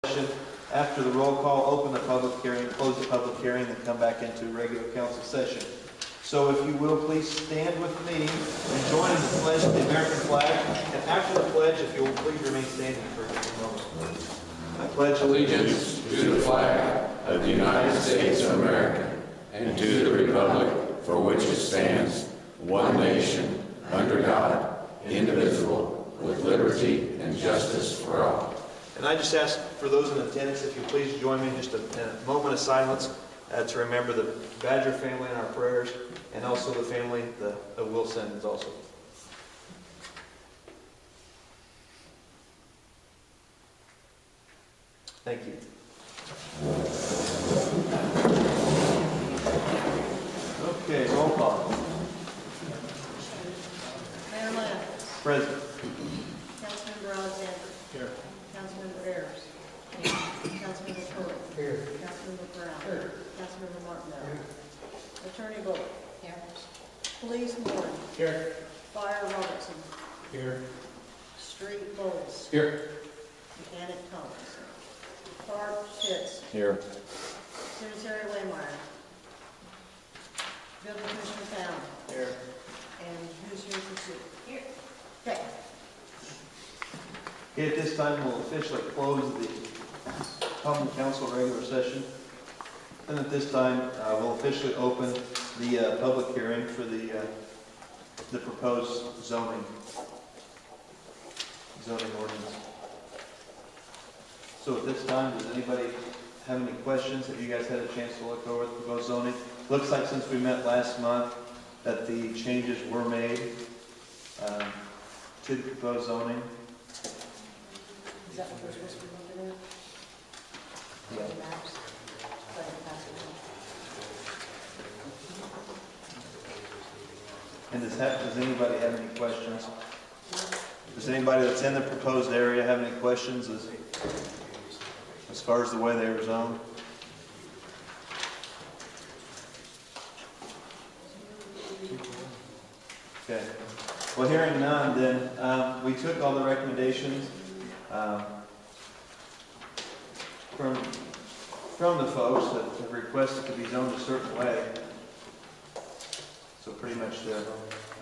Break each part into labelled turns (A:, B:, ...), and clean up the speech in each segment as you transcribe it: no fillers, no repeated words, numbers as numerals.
A: After the roll call, open the public hearing, close the public hearing, and come back into regular council session. So if you will, please stand with me and join in the pledge of the American flag. And after the pledge, if you will please remain standing for just a moment. I pledge
B: allegiance to the flag of the United States of America and to the republic for which it stands, one nation, under God, indivisible, with liberty and justice for all.
A: And I just ask for those in attendance, if you please join me in just a moment of silence to remember the Badger family in our prayers, and also the family, the Wilsons also. Thank you. Okay, roll call.
C: Mayor Lynn.
A: Present.
C: Councilmember Alexander.
A: Here.
C: Councilmember Ayers. Councilmember Pruitt.
A: Here.
C: Councilmember Brown. Here. Councilmember Martindale. Here. Attorney Bullock. Here. Police Moore.
A: Here.
C: Fire Robertson.
A: Here.
C: Street Bowles.
A: Here.
C: Mechanic Thomas. Clark Schitz.
A: Here.
C: Secretary Waymire. Building Commissioner Fallon.
A: Here.
C: And who's here for Sue? Here. Okay.
A: Okay, at this time, we'll officially close the common council regular session. And at this time, we'll officially open the public hearing for the proposed zoning ordinance. So at this time, does anybody have any questions? Have you guys had a chance to look over the proposed zoning? Looks like since we met last month that the changes were made to the proposed zoning.
C: Is that what we're supposed to be looking at?
A: Yeah.
C: The maps?
A: And does anybody have any questions? Does anybody that's in the proposed area have any questions as far as the way they are zoned? Okay. Well, hearing none, then we took all the recommendations from the folks that have requested to be zoned a certain way. So pretty much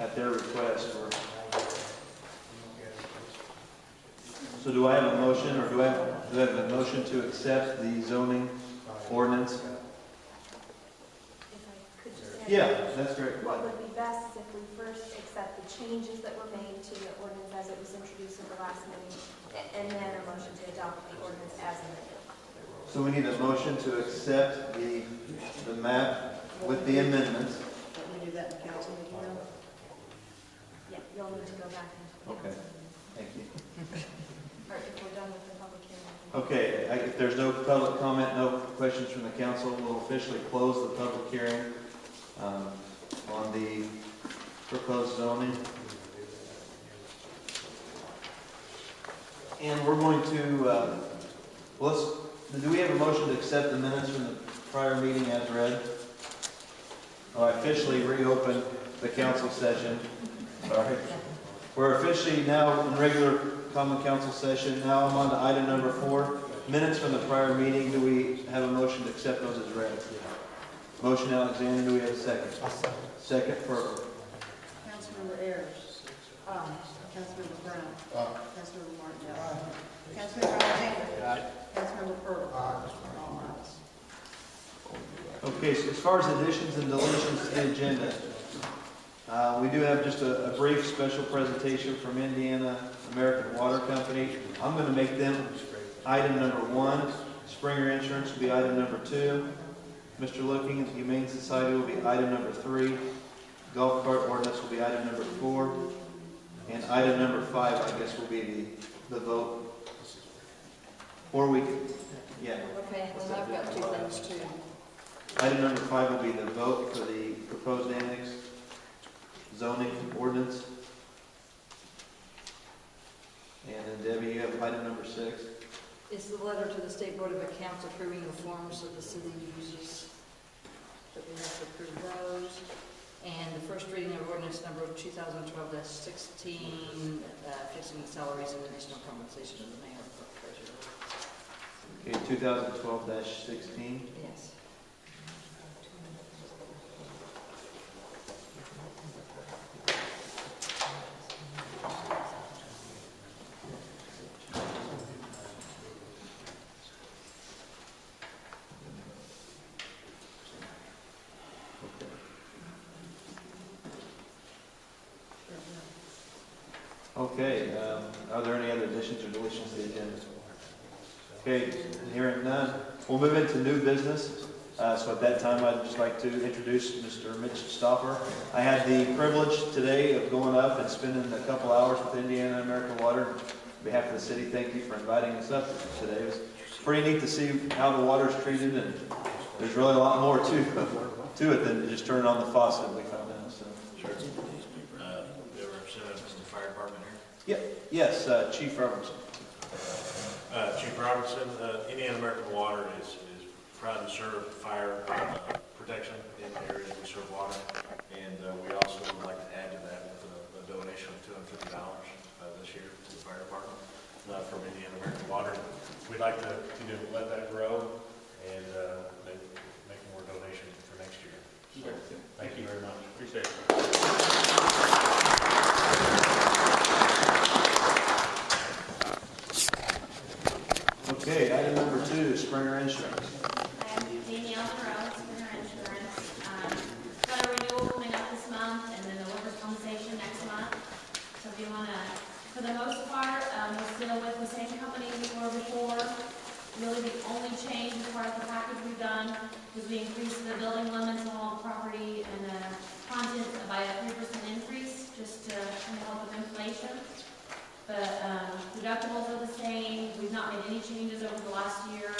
A: at their request. So do I have a motion, or do I have a motion to accept the zoning ordinance?
D: If I could just add,
A: Yeah, that's great.
D: what would be best is if we first accept the changes that were made to the ordinance as it was introduced at the last meeting, and then a motion to adopt the ordinance as amended.
A: So we need a motion to accept the map with the amendments.
C: Let me do that in council meeting now.
D: Yeah, you'll need to go back into the
A: Okay.
D: council.
A: Thank you.
D: Or if we're done with the public hearing.
A: Okay, if there's no public comment, no questions from the council, we'll officially close the public hearing on the proposed zoning. And we're going to, do we have a motion to accept the minutes from the prior meeting as read? I officially reopen the council session. Sorry. We're officially now in regular common council session. Now I'm on to item number 4, minutes from the prior meeting. Do we have a motion to accept those as read? Motion Alexander, do we have a second? Second for
C: Councilmember Ayers. Councilmember Brown. Councilmember Martindale. Councilmember Alexander. Councilmember Pruitt. All ayes.
A: Okay, so as far as additions and deletions to the agenda, we do have just a brief special presentation from Indiana American Water Company. I'm going to make them item number 1. Springer Insurance will be item number 2. Mr. Looking at the Humane Society will be item number 3. Golf cart ordinance will be item number 4. And item number 5, I guess, will be the vote. Or we could, yeah.
C: Okay, well, I've got 2 things too.
A: Item number 5 will be the vote for the proposed annex zoning ordinance. And then Debbie, you have item number 6.
E: It's the letter to the State Board of Accounts approving the forms that the city uses, that we have to approve those. And the first reading of ordinance number 2012-16, fixing the salaries and additional compensation of the mayor and clerk treasurer.
A: Okay, 2012-16.
E: Yes.
A: Okay, are there any other additions or deletions to the agenda? Okay, hearing none, we'll move into new business. So at that time, I'd just like to introduce Mr. Mitch Stoffer. I had the privilege today of going up and spending a couple hours with Indiana American Water. On behalf of the city, thank you for inviting us up today. It was pretty neat to see how the water is treated, and there's really a lot more to it than just turning on the faucet, we found out. So.
F: Sure. The representative from the fire department here.
A: Yes, Chief Robertson.
F: Chief Robertson, Indiana American Water is proud to serve fire protection in the areas we serve water. And we also would like to add to that with a donation of $250 this year to the fire department from Indiana American Water. We'd like to let that grow and make more donations for next year. Thank you very much. Appreciate it.
A: Okay, item number 2, Springer Insurance.
G: I'm Danielle Farrell, Springer Insurance. Got a renewal coming up this month, and then the workers' compensation next month. So if you want to, for the most part, we're still with the same company we were before. Really, the only change as far as the package we've done is we increased the building limits on all property and the content by a 3% increase, just to kind of help with inflation. But deductibles are the same. We've not made any changes over the last year.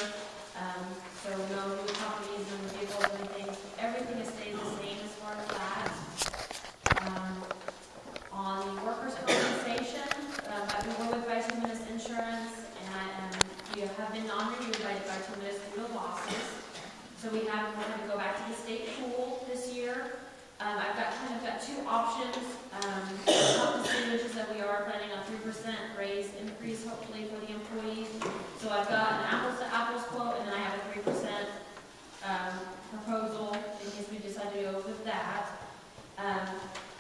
G: So no new properties, no new vehicles, anything. Everything has stayed the same as far as that. On the workers' compensation, we were with Bituminous Insurance, and we have been non-renewed by Bituminous due to losses. So we have wanted to go back to the state pool this year. I've got two options. Not the sandwiches that we are planning on 3% raise increase hopefully for the employees. So I've got an apples to apples quote, and then I have a 3% proposal in case we decide to go with that.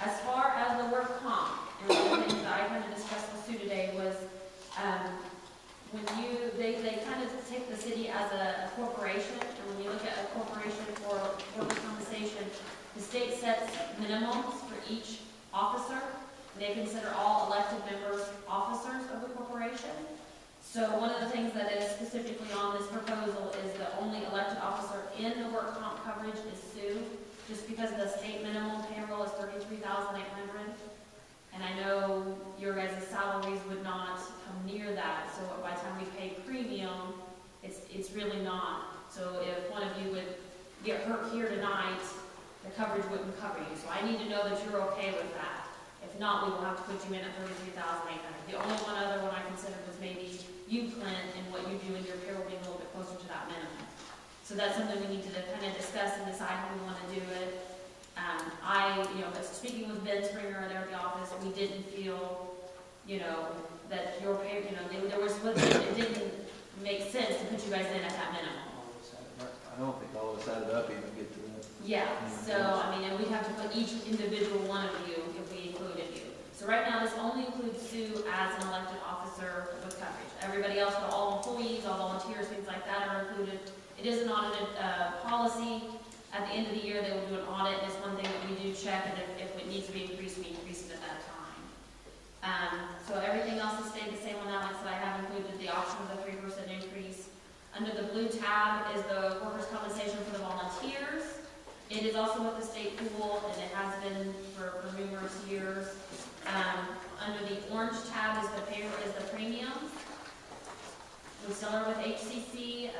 G: As far as the work comp, and one of the things that I kind of discussed with Sue today was when they kind of take the city as a corporation, and when you look at a corporation for workers' compensation, the state sets minimums for each officer. They consider all elected members officers of the corporation. So one of the things that is specifically on this proposal is the only elected officer in the work comp coverage is Sue, just because the state minimum payroll is $33,800. And I know your guys' salaries would not come near that. So by the time we pay premium, it's really not. So if one of you would get hurt here tonight, the coverage wouldn't cover you. So I need to know that you're okay with that. If not, we will have to put you in at $33,800. The only one other one I considered was maybe you, Clint, and what you do in your payroll being a little bit closer to that minimum. So that's something we need to kind of discuss and decide how we want to do it. Speaking with Ben Springer there at the office, we didn't feel, that your pay, it didn't make sense to put you guys in at that minimum.
A: I don't think all of us added up even get to that.
G: Yeah, and we'd have to put each individual one of you if we included you. So right now, this only includes Sue as an elected officer with coverage. Everybody else, all employees, all volunteers, things like that are included. It is an audited policy. At the end of the year, they will do an audit. It's one thing that we do check, and if it needs to be increased, we increase it at that time. So everything else has stayed the same on that one, so I have included the option of the 3% increase. Under the blue tab is the workers' compensation for the volunteers. It is also with the state pool, and it has been for numerous years. Under the orange tab is the premium. We still are with HCC.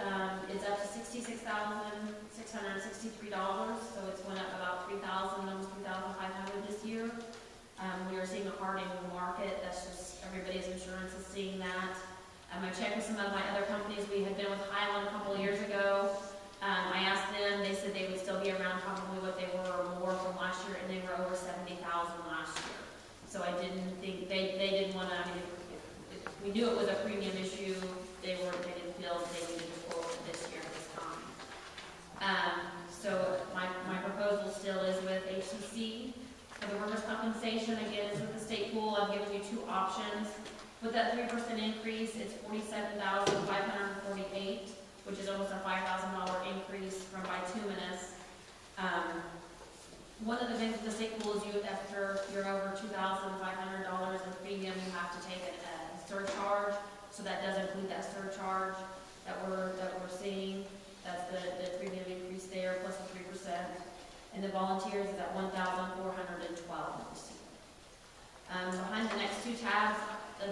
G: It's up to $66,663, so it's went up about $3,000, almost $3,500 this year. We are seeing a hardening of the market. That's just everybody's insurance is seeing that. I checked with some of my other companies. We had been with Highland a couple of years ago. I asked them, they said they would still be around probably what they were or more from last year, and they were over $70,000 last year. So I didn't think, they didn't want to, if we knew it was a premium issue, they didn't feel they needed to that 3% increase, it's $47,548, which is almost a $5,000 increase from bituminous. One of the things with the state pool is after you're over $2,500 in premium, you have to take a surcharge. So that does include that surcharge that we're seeing. That's the premium increase there, plus the 3%. And the volunteers is at $1,412. Behind the next two tabs,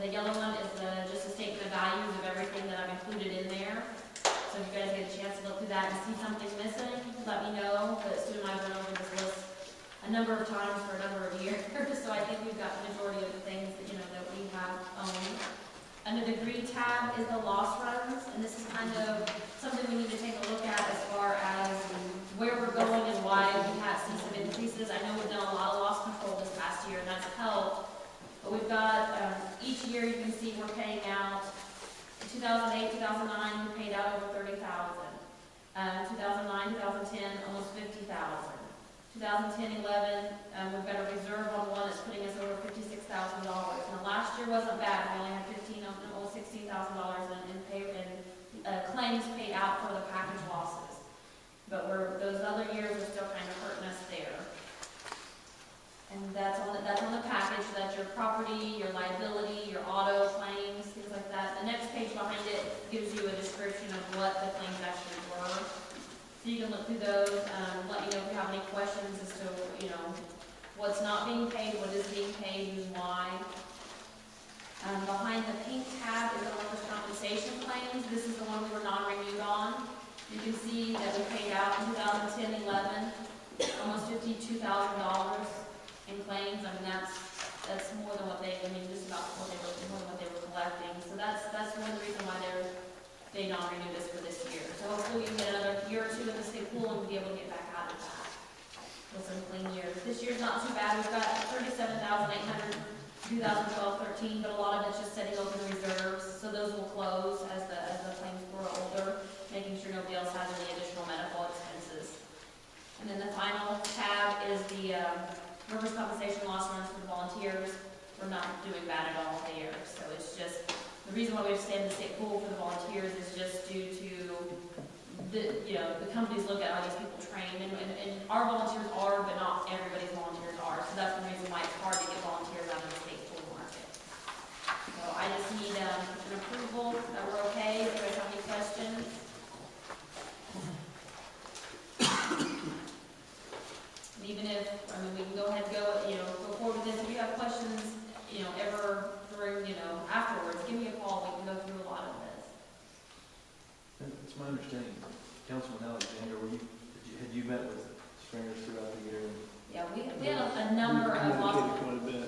G: the yellow one is just a statement of values of everything that I've included in there. So if you guys get a chance to look through that and see something missing, let me know. But Sue and I have run over this list a number of times for a number of years, so I think we've got the majority of the things that, that we have owned. Under the green tab is the loss runs, and this is kind of something we need to take a look at as far as where we're going and why we have seen some increases. I know we've done a lot of loss control this past year, and that's helped. But we've got, each year you can see we're paying out, in 2008, 2009, we paid out over $30,000. 2009, 2010, almost $50,000. 2010, 11, we've got a reserve on one that's putting us over $56,000. Now last year wasn't bad, we only had almost $16,000 in claims paid out for the package losses. But those other years are still kind of hurting us there. And that's on the package, so that's your property, your liability, your auto claims, things like that. The next page behind it gives you a description of what the claims actually were. So you can look through those, let me know if you have any questions as to, what's not being paid, what is being paid, and why. Behind the pink tab is the workers' compensation claims. This is the one we were non-renewed on. You can see that we paid out in 2010, 11, almost $52,000 in claims. I mean, that's more than what just about more than what they were collecting. So that's one of the reasons why they non-renewed us for this year. So hopefully we can get another year or two in the state pool and we'll be able to get back out of that with some clean years. This year's not too bad. We've got $37,800, 2012-13, but a lot of it's just setting open reserves. So those will close as the claims grow older, making sure nobody else has any additional medical expenses. And then the final tab is the workers' compensation loss runs for the volunteers. We're not doing bad at all there. So it's just, the reason why we stay in the state pool for the volunteers is just due to the companies look at how these people train, and our volunteers are, but not everybody's volunteers are. So that's the reason why it's hard to get volunteers out of the state pool market. So I just need an approval that we're okay. If you guys have any questions? And even if, we can go ahead and go forward with this. If you have questions, ever during, afterwards, give me a call. We can go through a lot of this.
A: It's my understanding, Councilman Alexander, had you met with Stringers throughout the year?
G: Yeah, we had a number of
H: communicated quite a bit,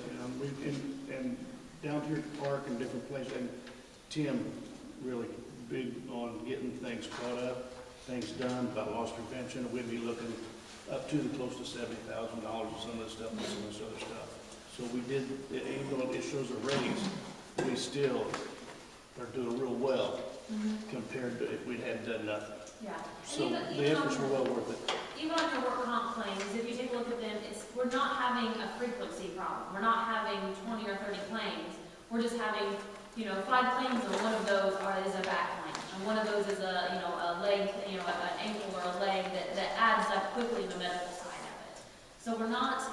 H: and down here at the park and different places, and Tim really big on getting things caught up, things done about loss prevention. We'd be looking up to close to $70,000 on some of this stuff and some of this other stuff. So we did, even though it shows a raise, we still are doing real well compared to if we had done nothing.
G: Yeah.
H: So the efforts were well worth it.
G: Even on your work comp claims, if you take a look at them, we're not having a frequency problem. We're not having 20 or 30 claims. We're just having, 5 claims, and one of those is a back claim, and one of those is a leg, an ankle or a leg that adds up quickly in the medical side of it. So that's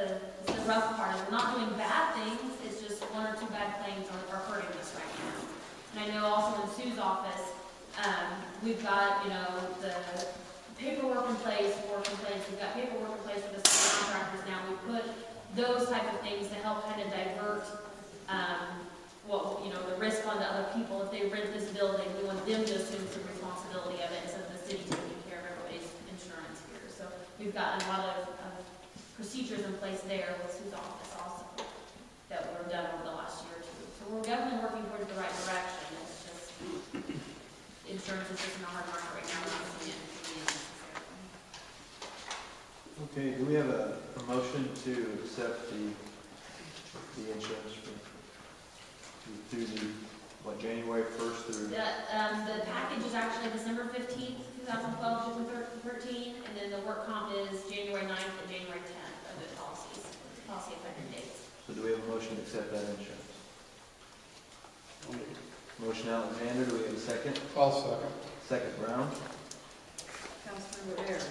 G: the rough part. We're not doing bad things. It's just 1 or 2 bad claims are hurting us right now. And I know also in Sue's office, we've got, the paperwork in place for complaints. We've got paperwork in place for the contractors now. We put those type of things to help kind of divert, the risk onto other people. If they rent this building, we want them to assume some responsibility of it instead of the city taking care of everybody's insurance here. So we've got a lot of procedures in place there with Sue's office also that were done over the last year or two. So we're definitely working towards the right direction. It's just insurance is just in a hard market right now. We're not seeing it necessarily.
A: Okay, do we have a motion to accept the insurance through January 1st through?
G: The package is actually December 15th, 2012 to 13, and then the work comp is January 9th and January 10th of the policy effective dates.
A: So do we have a motion to accept that insurance?
H: I'll make it.
A: Motion Alexander, do we have a second?
I: I'll second.
A: Second Brown.
C: Councilmember Ayers.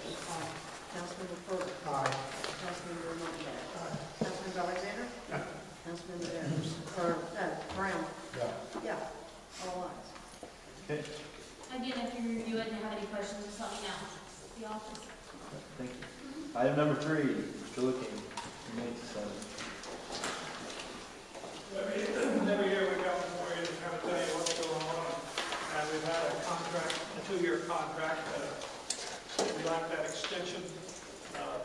C: Councilmember Furley.
I: Aye.
C: Councilmember Martinez. Councilmember Alexander. Councilmember Ayers, or, Brown.
I: Yeah.
C: Yeah, all ayes.
A: Okay,
G: Again, if you review it and have any questions, just let me know. The office.
A: thank you. Item number 3, Mr. Looking, remains the same.
J: Every year we come before you to kind of tell you what's going on. And we've had a contract, a 2-year contract. We like that extension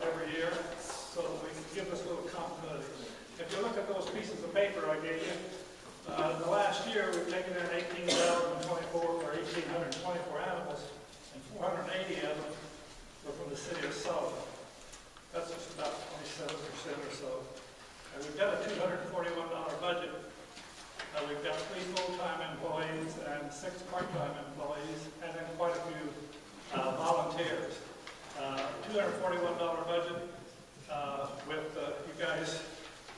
J: every year so that we can give us a little continuity. If you look at those pieces of paper I gave you, the last year we've taken in 1,824 animals, and 480 of them were from the city of Sullivan. That's just about 27% or so. And we've got a $241 budget. We've got 3 full-time employees and 6 part-time employees, and then quite a few volunteers. $241 budget with you guys,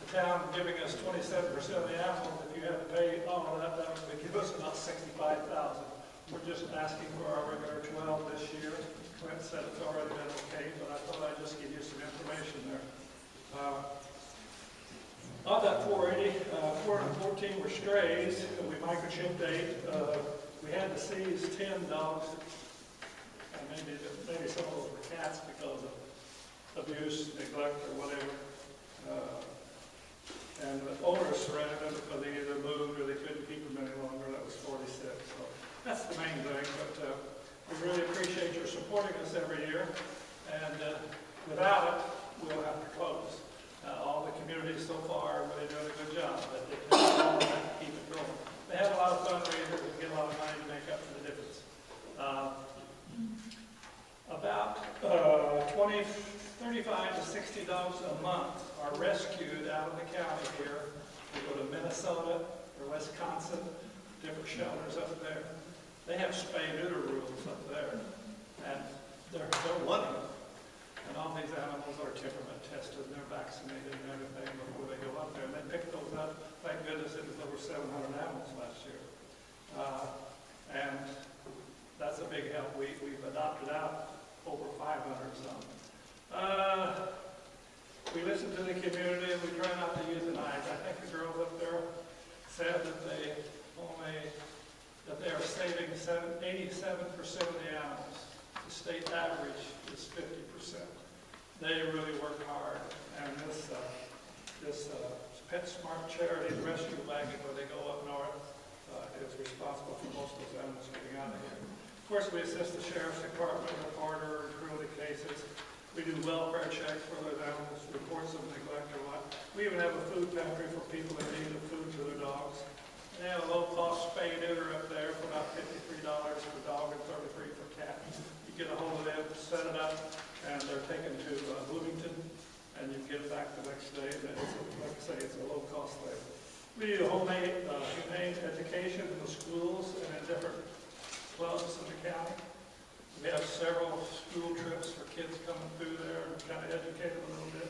J: the town giving us 27% of the animals. If you had to pay all of that, that would give us about $65,000. We're just asking for our regular 12 this year. Clint said it's already been okay, but I thought I'd just give you some information there. Of that 480, 414 were strays. We microchipped 8. We had to seize 10 dogs, and maybe some of those were cats because of abuse, neglect, or whatever. And the owners surrendered them because they either moved or they couldn't keep them any longer. That was 46. So that's the main thing. But we really appreciate your supporting us every year. And without it, we'll have to close. All the communities so far are really doing a good job, but they have to keep it going. They have a lot of fundraisers and get a lot of money to make up for the difference. About 35 to 60 dogs a month are rescued out of the county here. We go to Minnesota or Wisconsin, different shelters up there. They have spay-neuter rules up there, and they're wanting them. And all these animals are temperament tested, and they're vaccinated and everything before they go up there. And they picked those up. Thank goodness it was over 700 animals last year. And that's a big help. We've adopted out over 500 some. We listen to the community, and we try not to euthanize. I think the girls up there said that they are saving 87% of the animals. The state average is 50%. They really work hard, and this PetSmart charity rescue wagon where they go up north is responsible for most of those animals getting out of here. Of course, we assist the sheriff's department, reporter, and cruelty cases. We do welfare checks for those animals, reports of neglect or what. We even have a food pantry for people that need the food for their dogs. They have a low-cost spay-neuter up there for about $53 for dog and $33 for cat. You get a hold of them, set it up, and they're taken to Bloomington, and you get it back the next day. And it's, like I say, it's a low-cost thing. We do homemade humane education in the schools and in different clubs in the county. We have several school trips for kids coming through there and kind of educate them a little bit.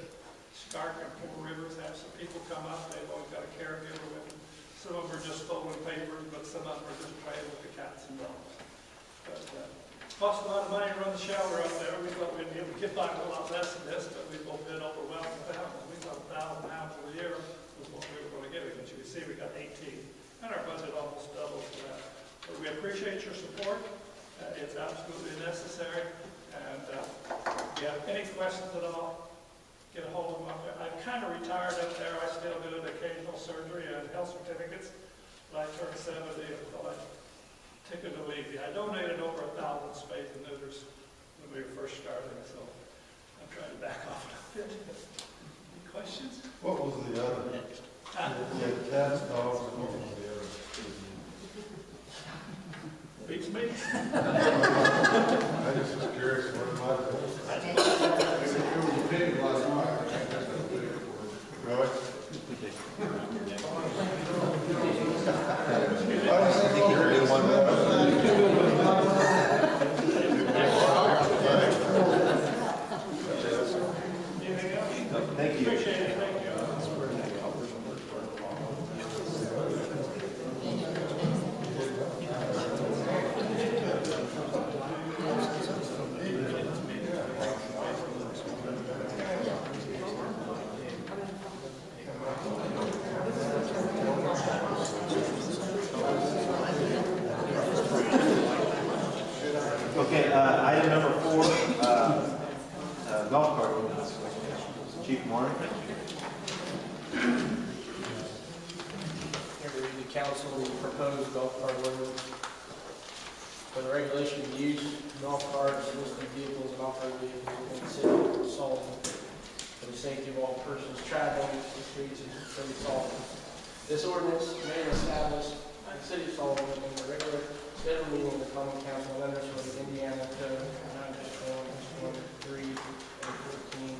J: Stark and Four Rivers have some people come up. They've always got a caregiver with them. Some of them are just folding papers, but some of them are just playing with the cats and dogs. But cost a lot of money to run the shelter up there. We thought we'd be able to get by with a lot less than this, but we've both been overwhelmed with animals. We thought 1,000 animals a year was what we were going to get. But you can see we got 18, and our budget almost doubled for that. But we appreciate your support. It's absolutely necessary. And if you have any questions at all, get a hold of them up there. I'm kind of retired up there. I still do an occasional surgery and health certificates. But I turned 70 and thought I'd take it a easy. I donated over 1,000 spays and neuters when we were first starting, so I'm trying to back off a bit. Any questions?
I: What was the other? Yeah, cats, dogs, and what was the other?
J: Beats me.
I: I just was curious what it might have been. It was a pig last night. I think that's what it was. Really? I think you're in one
J: Anything else?
A: Thank you.
J: Appreciate it. Thank you.
A: Okay, item number 4, golf cart ordinance. Chief Martin.
K: Here to read the council the proposed golf cart ordinance. For the regulation of use, golf carts, listed vehicles, and off-road vehicles within the city of Sullivan for the safety of all persons traveling the streets of the city of Sullivan. This ordinance may establish the city of Sullivan in the regular scheduled meeting of the common council members for the Indiana Code 9-1, 1, 3, and 14,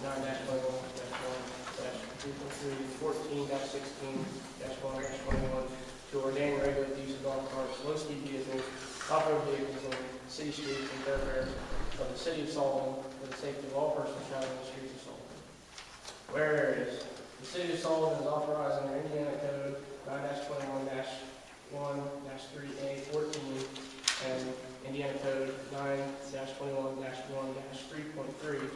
K: 9-21-1-3.3, 14-16-1-21 to ordain and regulate the use of golf carts, low-speed vehicles, off-road vehicles on city streets and thoroughfares of the city of Sullivan for the safety of all persons traveling the streets of Sullivan. Whereas the city of Sullivan is authorized under Indiana Code 9-21-1-3A14 and Indiana Code 9-21-1-3.3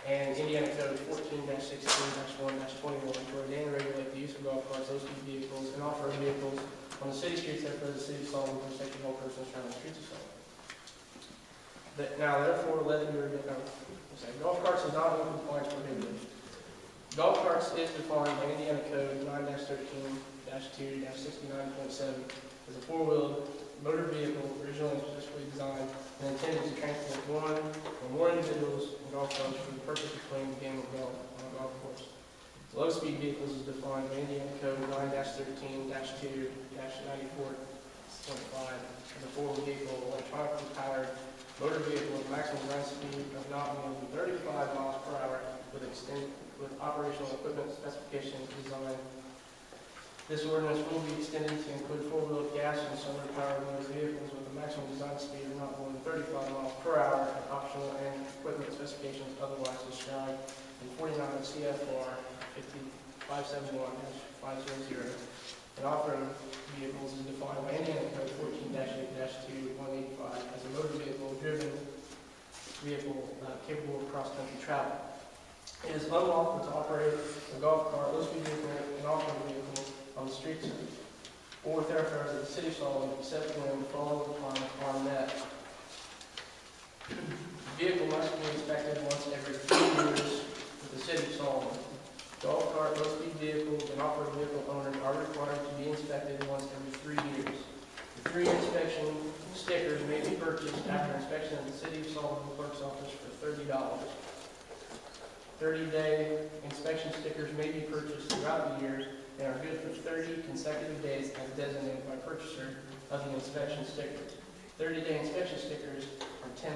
K: and Indiana Code 14-16-1-21 to ordain and regulate the use of golf carts, low-speed vehicles, and off-road vehicles on the city streets of the city of Sullivan for the safety of all persons traveling the streets of Sullivan. Now, therefore, let it be golf carts is not in compliance prohibited. Golf carts is defined by Indiana Code 9-13-2-69.7 as a four-wheeled motor vehicle originally and specifically designed and intended to transport one or more individuals in golf carts for the purpose of playing the game of golf on a golf course. Low-speed vehicles is defined by Indiana Code 9-13-2-94.5 as a four-wheel vehicle, electronically powered motor vehicle with maximum design speed of not more than 35 miles per hour with operational equipment specifications designed. This ordinance will be extended to include four-wheel gas and solar-powered motor vehicles with a maximum design speed of not more than 35 miles per hour and optional and equipment specifications otherwise described in 49 CFR 571-500. And off-road vehicles is defined by Indiana Code 14-8-2-185 as a motor vehicle-driven vehicle capable of cross-country travel. It is unlawful to operate a golf cart, low-speed vehicle, and off-road vehicle on the streets or thoroughfares of the city of Sullivan except when the following requirements are met. The vehicle must be inspected once every 3 years with the city of Sullivan. Golf cart, low-speed vehicles, and off-road vehicle owners are required to be inspected once every 3 years. The 3-year inspection stickers may be purchased after inspection at the city of Sullivan clerk's office for $30. 30-day inspection stickers may be purchased throughout the year and are good for 30 consecutive days as designated by purchaser of the inspection sticker. 30-day inspection stickers are $10.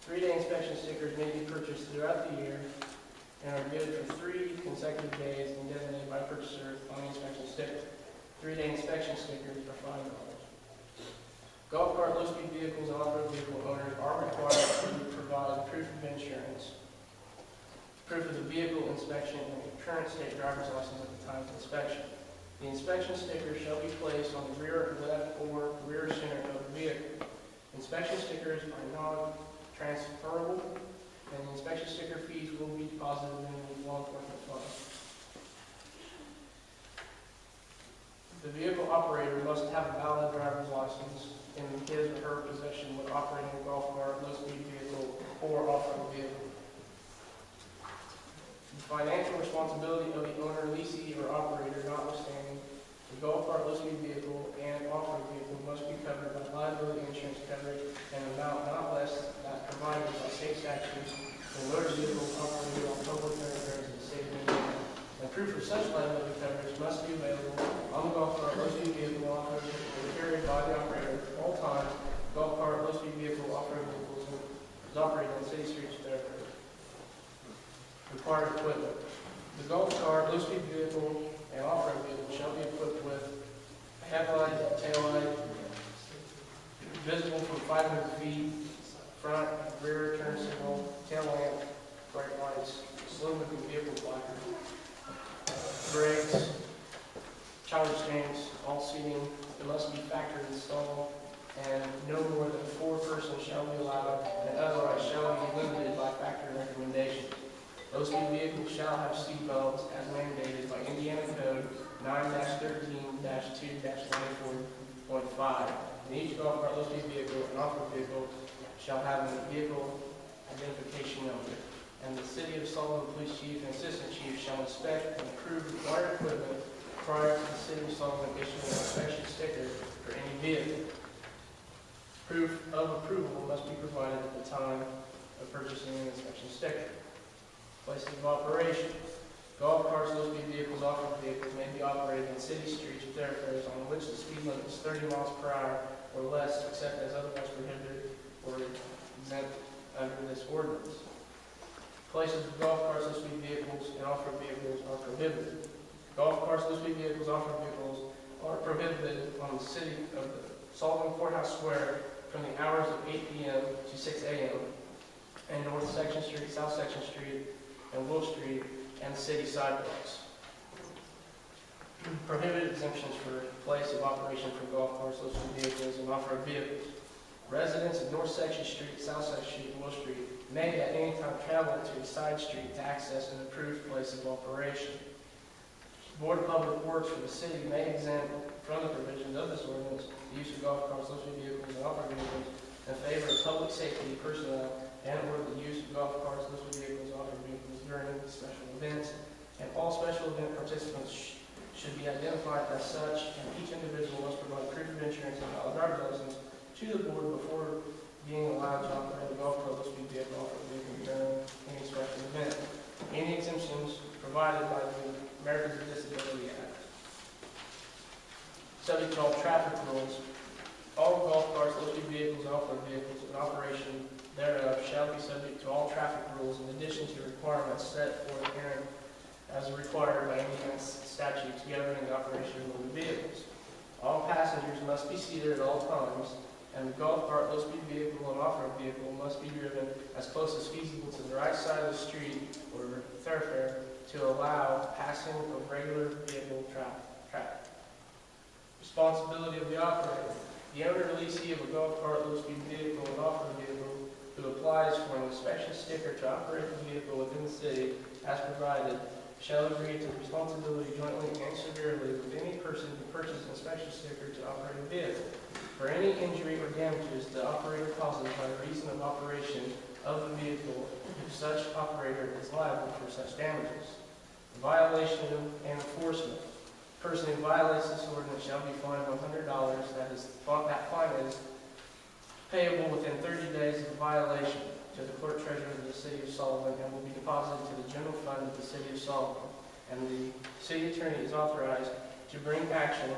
K: 3-day inspection stickers may be purchased throughout the year and are good for 3 consecutive days and designated by purchaser on the inspection sticker. 3-day inspection stickers are $5. Golf cart, low-speed vehicles, and off-road vehicle owners are required to provide proof of insurance, proof of the vehicle inspection, and a current state driver's license at the time of inspection. The inspection sticker shall be placed on the rear, left, or rear center of the vehicle. Inspection stickers are non-transferable, and the inspection sticker fees will be deposited in the law enforcement fund. The vehicle operator must have a valid driver's license in his or her possession when operating a golf cart, low-speed vehicle, or off-road vehicle. The financial responsibility of the owner, lessee, or operator notwithstanding, the golf cart, low-speed vehicle, and off-road vehicle must be covered by liability insurance coverage and amount not less than provided by state statutes for motor vehicles operated on public thoroughfares of the state of Indiana. And proof of such liability coverage must be available on the golf cart, low-speed vehicle, off-road vehicle carried by the operator at all times. Golf cart, low-speed vehicle, off-road vehicles is operated on city streets or thoroughfares. Required equipment. The golf cart, low-speed vehicle, and off-road vehicle shall be equipped with a headlight, tail light, visible from 500 feet, front, rear, turn signal, tail lamp, bright lights, slow-moving vehicle placard, brakes, child restraints, all seating. It must be factory installed, and no more than 4 persons shall be allowed, and otherwise shall be limited by factory recommendation. Low-speed vehicles shall have seat belts as mandated by Indiana Code 9-13-2-94.5 and each golf cart, low-speed vehicle, and off-road vehicle shall have a vehicle identification number. And the City of Sullivan Police Chief and Assistant Chief shall inspect and approve required equipment prior to the City of Sullivan issuing an inspection sticker for any vehicle. Proof of approval must be provided at the time of purchasing an inspection sticker. Places of operation. Golf carts, low-speed vehicles, off-road vehicles may be operated in city streets or thoroughfares on which the speed limit is 30 miles per hour or less, except as otherwise prohibited or exempt under this ordinance. Places of golf carts, low-speed vehicles, and off-road vehicles are prohibited. Golf carts, low-speed vehicles, off-road vehicles are prohibited on the city of the Sullivan Courthouse Square from the hours of 8 p.m. to 6 a.m. and North Section Street, South Section Street, and Wolf Street, and city sidewalks. Prohibited exemptions for place of operation for golf carts, low-speed vehicles, and off-road vehicles. Residents of North Section Street, South Section Street, and Wolf Street may at any time travel to a side street to access an approved place of operation. Board of Public Works for the city may exempt from the provisions of this ordinance the use of golf carts, low-speed vehicles, and off-road vehicles in favor of public safety personnel and/or the use of golf carts, low-speed vehicles, and off-road vehicles during special events. And all special event participants should be identified as such, and each individual must provide proof of insurance and valid driver's license to the board before being allowed to operate a golf cart, low-speed vehicle, off-road vehicle during any special event. Any exemptions provided by the Americans with Disabilities Act. Subject to all traffic rules, all golf carts, low-speed vehicles, and off-road vehicles in operation thereof shall be subject to all traffic rules in addition to requirements set forth herein as required by any statutes governing the operation of the vehicles. All passengers must be seated at all times, and the golf cart, low-speed vehicle, and off-road vehicle must be driven as close as feasible to the right side of the street or thoroughfare to allow passing of regular vehicle traffic. Responsibility of the operator. The owner or leasee of a golf cart, low-speed vehicle, and off-road vehicle who applies for an inspection sticker to operate the vehicle within the city as provided shall agree to responsibility jointly and severally with any person who purchases an inspection sticker to operate a vehicle for any injury or damages the operator causes by reason of operation of the vehicle if such operator is liable for such damages. Violation and enforcement. The person who violates this ordinance shall be fined $100. That fine is payable within 30 days of the violation to the clerk treasurer of the City of Sullivan and will be deposited to the general fund of the City of Sullivan. And the city attorney is authorized to bring action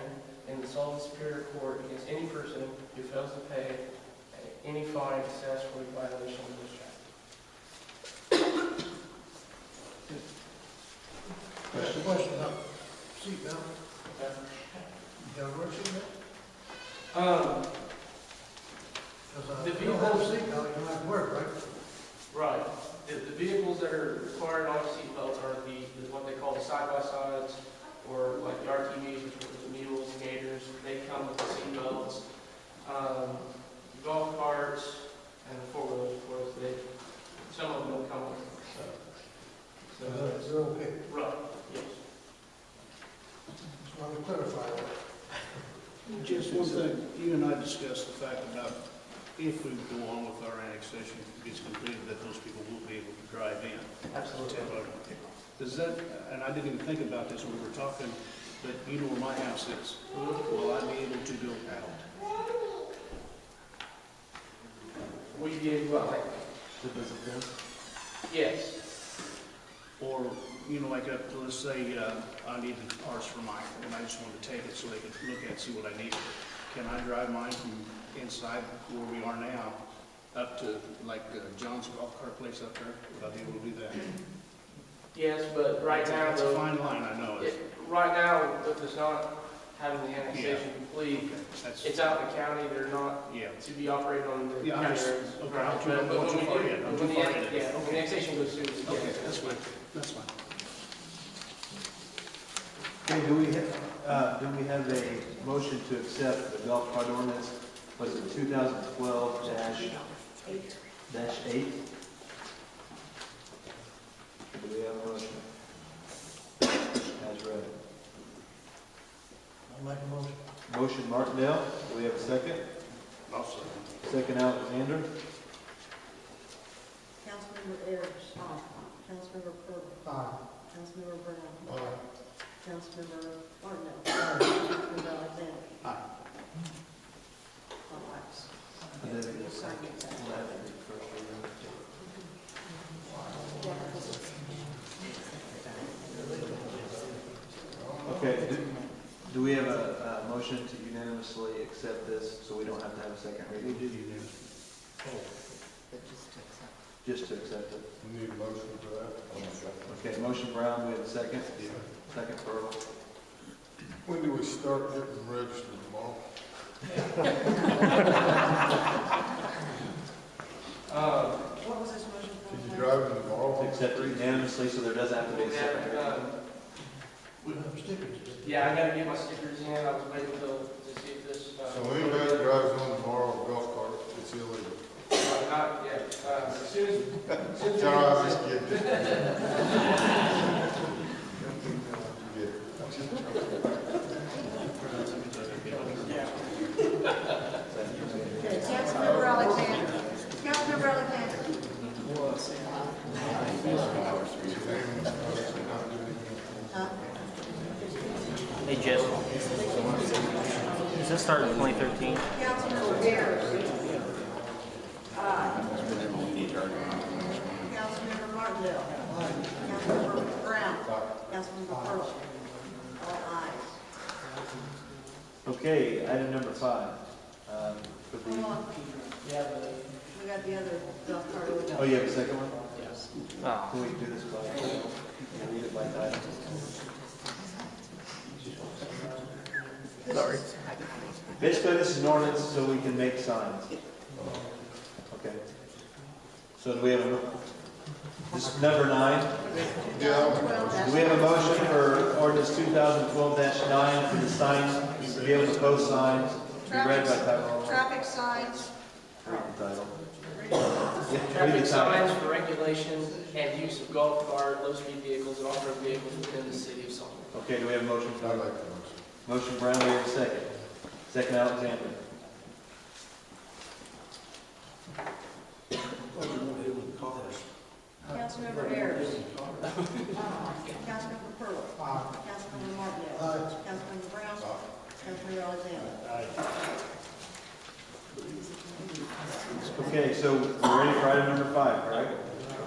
K: in the Sullivan Superior Court against any person who fails to pay any fine assessed for the violation of this chapter.
H: Question about seatbelt. You got a work seatbelt?
K: The
H: If you don't have a
K: vehicles,
H: seatbelt, you don't have to work, right?
K: right. The vehicles that are required on seatbelts are what they call the side-by-sides, or like the RTVs, which are the mules, gators. They come with the seatbelts. Golf carts and four-wheelers, of course, some of them don't come with them. So
H: They're okay.
K: right, yes.
H: Just want to clarify that. Just one thing, you and I discussed the fact about if we go on with our annexation gets completed, that those people will be able to drive in.
K: Absolutely.
H: Does that, and I didn't even think about this when we were talking, but you know where my house is. Will I be able to go out?
K: Will you be able to, like, yes.
H: Or, you know, like, let's say I need the parts for mine, and I just want to take it so they can look at, see what I need. Can I drive mine from inside where we are now up to, like, John's golf cart place up there? Would I be able to do that?
K: Yes, but right now,
H: It's a
K: though,
H: fine line, I know.
K: right now, with us not having the annexation complete,
H: That's,
K: it's out in the county, they're not
H: yeah.
K: to be operated on the
H: Yeah,
K: county
H: I'm just,
K: roads.
H: okay,
K: Right,
H: I'm
K: but
H: going
K: when
H: too
K: we
H: far
K: do-
H: yet. I'm
K: when
H: too
K: the
H: far
K: annex-
H: yet.
K: Yeah, when the annexation goes through, it's
H: Okay, that's good. That's fine.
A: Okay, do we have a motion to accept the golf cart ordinance, was it 2012-8? Do we have a motion? As read.
H: I'll make a motion.
A: Motion Martindale, do we have a second? Second, Alexander.
C: Councilmember Ayers. Councilmember Purtle. Councilmember Brown. Councilmember Martindale. Councilmember Alexander.
H: Aye.
C: All ayes.
A: And then
C: We'll sign it.
A: Okay, do we have a motion to unanimously accept this, so we don't have to have a second
H: We
A: reading?
H: did unanimous.
A: Just to accept it?
I: We need a motion for that?
A: Okay, motion Brown, we have a second? Second Pearl.
I: When do we start getting registered tomorrow?
C: What was this motion for?
I: Can you drive in tomorrow?
A: To accept it unanimously, so there doesn't have to be a second reading?
K: Yeah, I gotta get my stickers in, I was waiting to see if this,
I: So anybody that drives on tomorrow with a golf cart, it's illegal.
K: not yet, as soon as.
I: No, I was just kidding.
C: Okay, Councilmember Alexander. Councilmember Alexander. Huh?
L: Hey, Jess. Does this start in 2013?
C: Councilmember Ayers. Aye. Councilmember Martindale. Councilmember Brown. Councilmember Purtle. All ayes.
A: Okay, item number 5. For
C: Hold
A: the,
C: on. We got the other golf cart over there.
A: oh, you have a second one?
L: Oh.
A: Can we do this by, can you read it by title?
L: Sorry.
A: Basically, this is an ordinance so we can make signs. Okay. So do we have this is number 9?
I: Yeah.
A: Do we have a motion for ordinance 2012-9 for the signs, to be able to post signs, be read by title?
C: Traffic signs.
A: Read the title.
K: Traffic signs for regulation and use of golf cart, low-speed vehicles, and off-road vehicles within the city of Sumter.
A: Okay, do we have a motion for
I: I
A: that?
I: like that motion.
A: Motion Brown, do we have a second? Second Alexander.
C: Councilmember Ayers. Councilmember Purtle. Councilmember Martindale. Councilmember Brown. Councilmember Alexander.
A: Okay, so we're ready for item number 5, correct?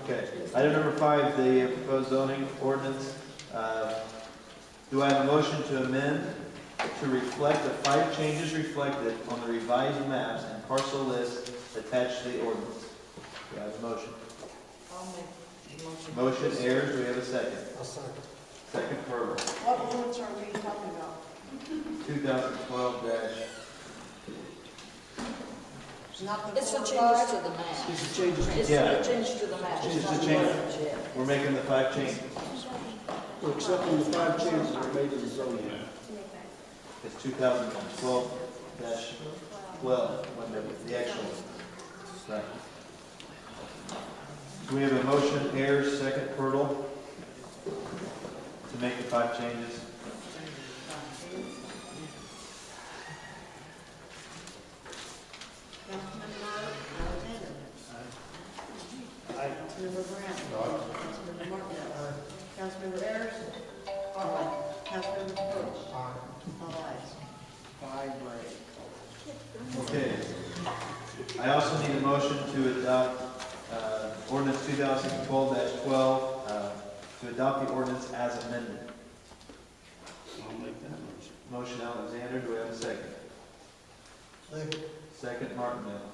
A: Okay. Item number 5, the proposed zoning ordinance. Do I have a motion to amend to reflect the 5 changes reflected on the revised maps and parcel lists attached to the ordinance? Do I have a motion?
C: I'll make the motion.
A: Motion Ayers, do we have a second? Second Ferber.
C: What ordinance are we talking about?
A: 2012
C: Not the
E: It's the changes
C: revised?
E: to the map.
H: It's the changes.
E: It's
A: Yeah.
E: the change to the map.
A: It's
E: It's
A: the
E: not the
A: change.
E: ordinance yet.
A: We're making the 5 changes.
H: We're accepting the 5 changes that are made in the zoning map.
A: It's 2012-12, when the actual, right. Do we have a motion, Ayers, second, Purtle, to make the 5 changes?
C: Councilmember Alexander. Councilmember Brown. Councilmember Martindale. Councilmember Ayers. Councilmember Purtle. All ayes.
A: Okay. I also need a motion to adopt ordinance 2012-12, to adopt the ordinance as amended.
H: I'll make that motion.
A: Motion Alexander, do we have a second? Second Martindale.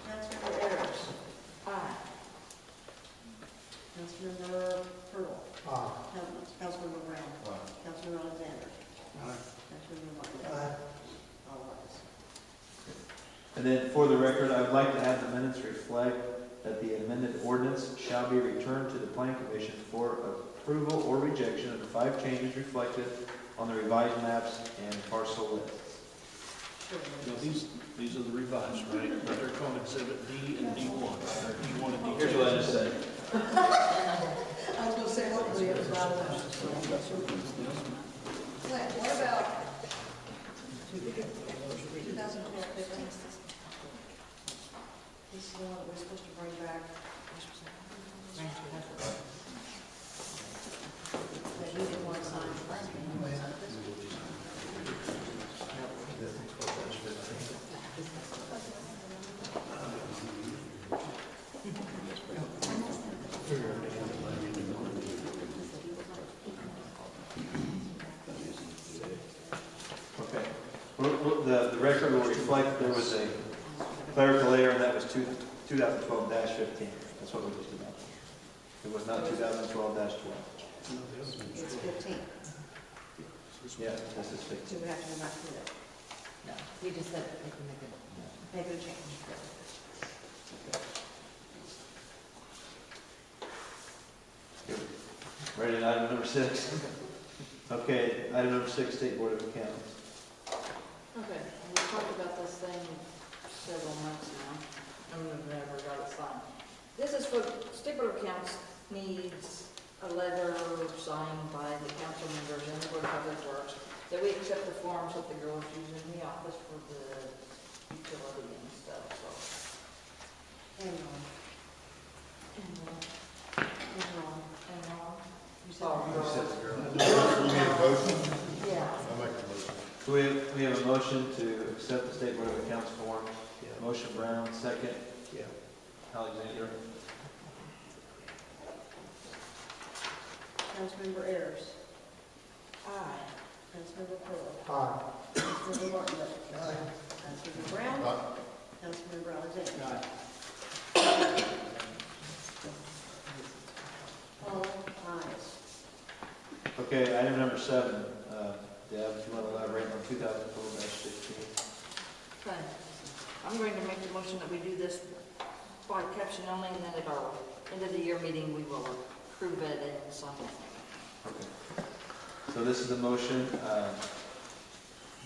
C: Councilmember Ayers. Aye. Councilmember Purtle. Councilmember Brown. Councilmember Alexander. Councilmember Martindale. All ayes.
A: And then for the record, I would like to have the minutes reflect that the amended ordinance shall be returned to the planning commission for approval or rejection of the 5 changes reflected on the revised maps and parcel lists.
H: Now, these are the revised, right? But they're called Exhibit D and D1. Or D1 and D2.
A: Here's what I just said.
C: I was gonna say, hopefully it was loud enough. Clint, what about 15th. This is the one that we're supposed to bring back. That you didn't want to sign last meeting. You want to sign this one?
A: Okay. The record will reflect that there was a clerical error, and that was 2012-15. That's what we just adopted. It was not 2012-12.
C: It's 15.
A: Yeah, this is
C: So
A: 15.
C: we have to go back to that.
E: No, we just said we can make it.
C: Make a change.
A: Ready to item number 6? Okay, item number 6, State Board of Accounts.
E: Okay, we talked about this thing several months now, and we've never got it signed. This is for, State Board of Accounts needs a letter signed by the council members and the Board of Public Works that we accept the forms that the girls use in the office for the utility and stuff, so.
C: And you said
E: Oh,
A: You said the girl.
I: We need a motion.
E: Yeah.
I: I'll make the motion.
A: So we have a motion to accept the State Board of Accounts form. Motion Brown, second.
H: Yeah.
A: Alexander.
C: Councilmember Ayers.
E: Aye.
C: Councilmember Pearl.
H: Aye.
C: Councilmember Martin. Councilmember Brown.
I: Aye.
C: Councilmember Alexander.
H: Aye.
C: All ayes.
A: Okay, item number 7. Deb, if you want to elaborate on 2012-16.
E: Okay. I'm going to make the motion that we do this by caption only, and then at our end of the year meeting, we will approve it and sign it.
A: Okay. So this is a motion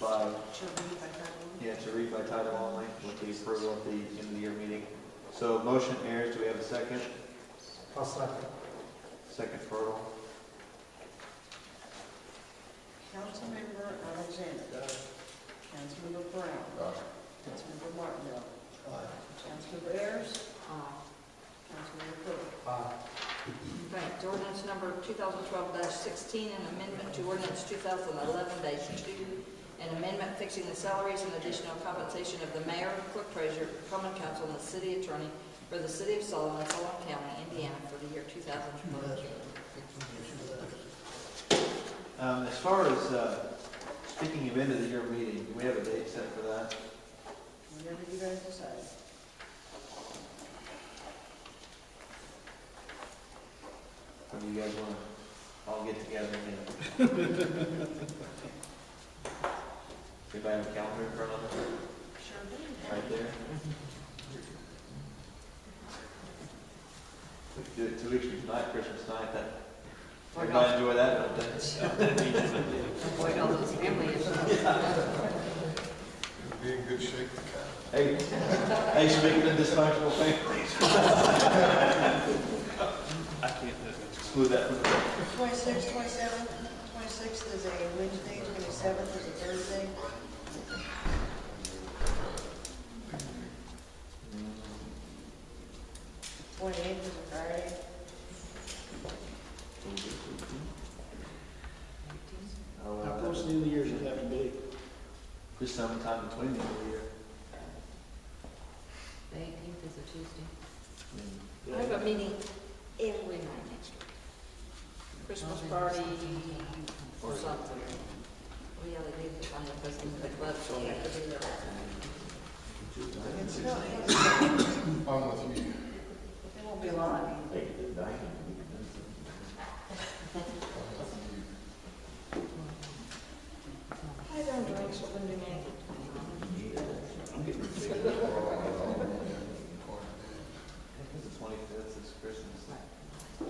A: by,
C: Shall we read by title only?
A: yeah, to read by title only with the approval at the end of the year meeting. So motion Ayers, do we have a second?
H: I'll second.
A: Second Fertile.
C: Councilmember Alexander. Councilmember Brown. Councilmember Martindale. Councilmember Ayers. Councilmember Pearl.
E: Okay, to ordinance number 2012-16, an amendment to ordinance 2011-2, an amendment fixing the salaries and additional compensation of the mayor, clerk treasurer, common council, and the city attorney for the city of Sullivan, Sullivan County, Indiana, for the year 2012.
A: As far as speaking of end of the year meeting, do we have a date set for that?
C: Whenever you guys decide.
A: Or do you guys want to all get together again? Anybody have a calendar in front of them?
C: Sure do.
A: Right there? We could do it 2 weeks from tonight, Christmas night, that, everybody enjoy that, don't they?
E: Avoid all those family issues.
I: Be in good shape.
A: Hey, hey, speaking of dysfunctional families. I can't exclude that from the.
C: 26th, 27th, 26th is a Wednesday, 27th is a Thursday.
A: Mm,
C: 28th is a Friday.
A: Oh,
H: How close to the end of the year does it have to be?
A: just sometime between the end of the year.
E: The 18th is a Tuesday.
A: Mm.
E: I have a meeting every night next week. Christmas party or something. We have to leave the final president of the club, so we have to be there.
C: It's not,
I: I'm with you.
C: it won't be long.
E: I don't drink, so when do make it?
A: Because the 25th is Christmas. Yeah.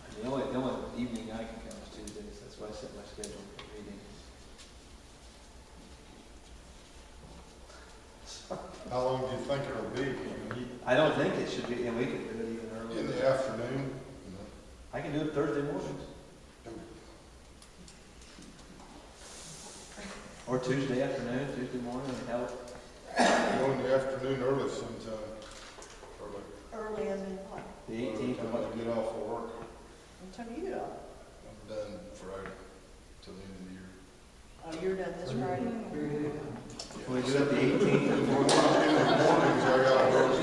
A: And the only evening I can come is Tuesdays, that's why I set my schedule for meetings.
I: How long do you think it'll be?
A: I don't think it should be, and we could do it even
I: In
A: earlier.
I: the afternoon?
A: I can do it Thursday mornings. Or Or Tuesday afternoon, Tuesday morning, hell,
I: Go in the afternoon early sometime.
C: Early as in what?
A: the 18th.
I: I'm about to get off of work.
C: What time do you get off?
I: I'm done Friday till the end of the year.
C: Oh, you're done this Friday?
A: Can we do it the 18th?
I: Mornings, I got work.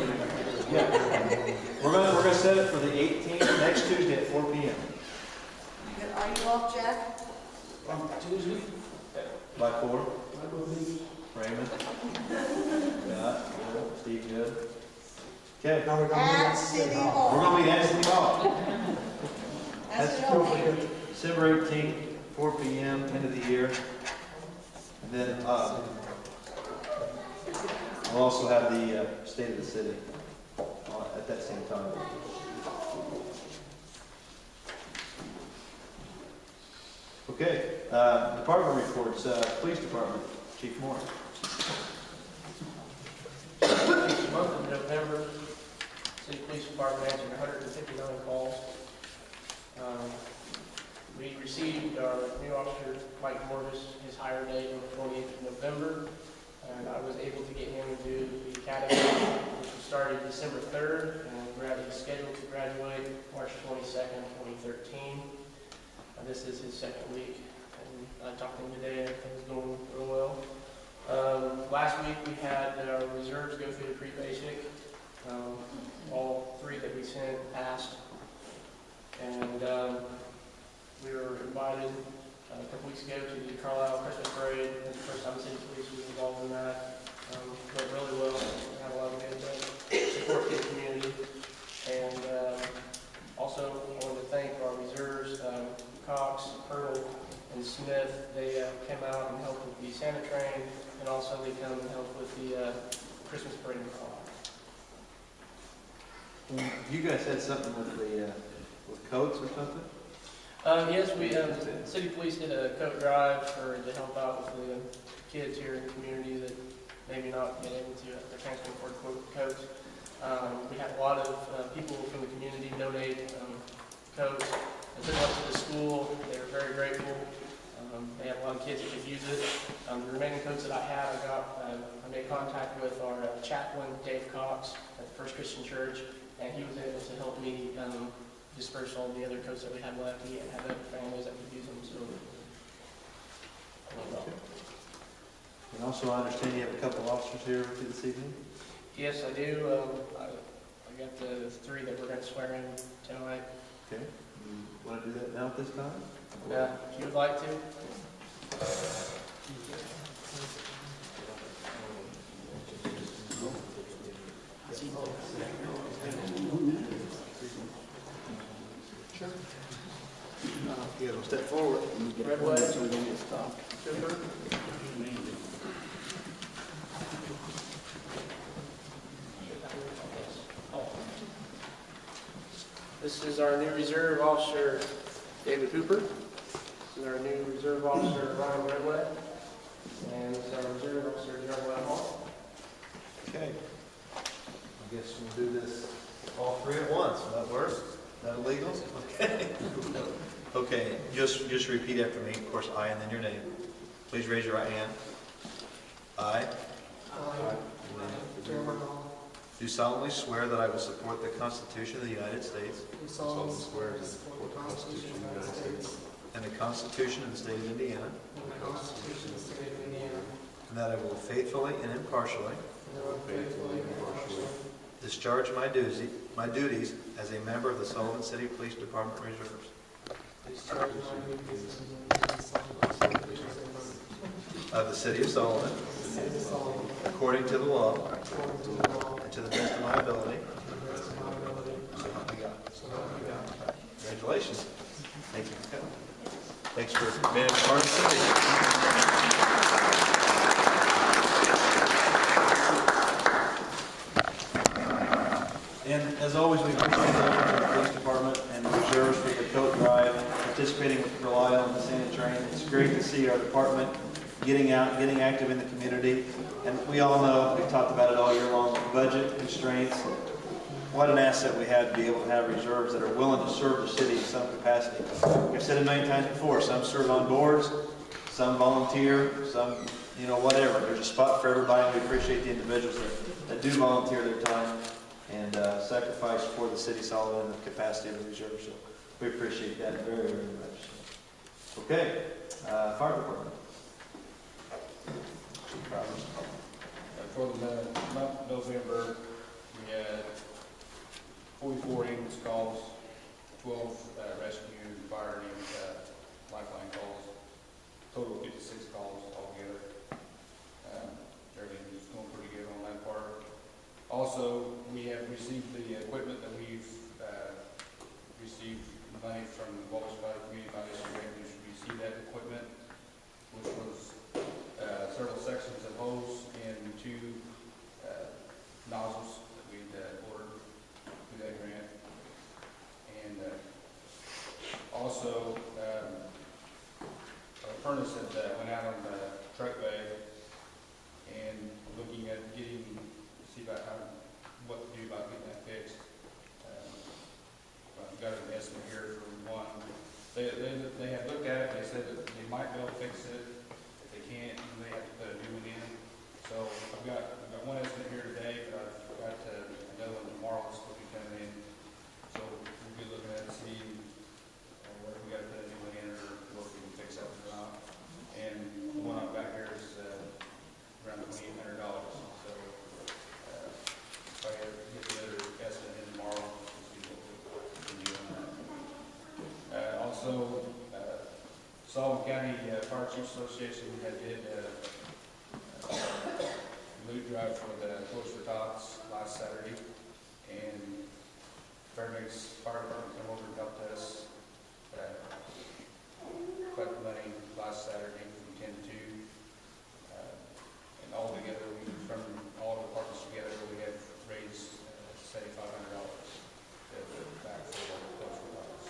A: Yeah. We're gonna set it for the 18th, next Tuesday at 4 p.m.
C: Are you off, Jack?
K: Tuesday?
A: By 4? Raymond? Yeah, good. Steve, good. Okay.
C: At City Hall.
A: We're gonna be at City Hall.
C: At City Hall.
A: December 18th, 4 p.m., end of the year. And then, we'll also have the State of the City at that same time. Okay, department reports, Police Department, Chief Moore.
K: Each month of November, City Police Department answered 159 calls. We received our new officer, Mike Morris, his hire date on the 28th of November, and I was able to get him to do the academy, which started December 3rd, and he's scheduled to graduate March 22nd, 2013. This is his second week, and I talked to him today, and everything's going real well. Last week we had our reserves go through the pre-basic. All 3 that we sent passed, and we were invited a couple weeks ago to the Carlisle Christmas Parade. That's the first time the city police was involved in that. Went really well. We had a lot of good support for the community, and also I wanted to thank our reserves. Cox, Pearl, and Smith, they came out and helped with the Santa train, and also they come and help with the Christmas parade in Carlisle.
A: You guys had something with the with coats or something?
K: Yes, we city police did a coat drive to help out with the kids here in the community that maybe not been able to transport coats. We had a lot of people from the community donate coats. I took them up to the school. They were very grateful. They had a lot of kids that could use it. The remaining coats that I had, I made contact with our chaplain, Dave Cox, at the First Christian Church, and he was able to help me disperse all the other coats that we had left. We had other families that could use them. So,
A: And also, I understand you have a couple officers here with you this evening?
K: yes, I do. I got the 3 that we're going to swear in tonight.
A: Okay. You want to do that now at this time?
K: If you would like to.
A: You gotta step forward.
K: Redwood. Cooper. This is our new reserve officer, David Hooper. This is our new reserve officer, Ryan Redwood. And this is our reserve officer, Jeremiah Hall.
A: Okay. I guess we'll do this all 3 at once. Will that work? Is that illegal? Okay. Okay, just repeat after me. Of course, I and then your name. Please raise your right hand. I. Do solemnly swear that I will support the Constitution of the United States.
M: Do solemnly swear to support the Constitution of the United States.
A: And the Constitution of the State of Indiana.
M: And the Constitution of the State of Indiana.
A: And that I will faithfully and impartially
M: And I will faithfully and impartially
A: discharge my duties as a member of the Sullivan City Police Department Reserves.
M: discharge my duties as a member
A: Of the City of Sullivan.
M: of the City of Sullivan.
A: According to the law.
M: According to the law.
A: And to the best of my ability.
M: To the best of my ability.
A: So help me God.
M: So help me God.
A: Congratulations. Thank you for coming. Thanks for being a part of the city. And as always, we appreciate the police department and the reserves for the coat drive, participating with Carlisle and the Santa train. It's great to see our department getting out, getting active in the community. And we all know, we've talked about it all year long, budget constraints. What an asset we have to be able to have reserves that are willing to serve the city in some capacity. I've said it many times before, some serve on boards, some volunteer, some, you know, whatever. There's a spot for everybody, and we appreciate the individuals that do volunteer their time and sacrifice for the city solid in the capacity of the reserve. So we appreciate that very, very much. Okay, fire department.
N: For the month of November, we had 44 ambulance calls, 12 rescue, fire, and lifeline calls. Total 56 calls altogether. Everything is going pretty good on that part. Also, we have received the equipment that we've received money from the Wallace Valley Community Foundation. We received that equipment, which was several sections of hose and 2 nozzles that we'd ordered through that grant. And also, a furnace that went out on the truck bay, and looking at see about what to do about getting that fixed. I've got an estimate here for one. They had looked at it, they said that they might be able to fix it. If they can't, then they have to put a new one in. So I've got one estimate here today, but I've got another one tomorrow that's supposed to be coming in. So we'll be looking at it, see whether we got to put a new one in or what we can fix that or not. And the one I've got here is around $2,800. So if I get the other estimate in tomorrow, we'll see what we can do on that. Also, Sullivan County Fire Chiefs Association did loot drive for the Toys for Tots last Saturday, and Fairbanks Fire Department came over and helped us collect the money last Saturday from 10 to 2. And all together, from all the departments together, we have raised $7,500 back for the Toys for Tots.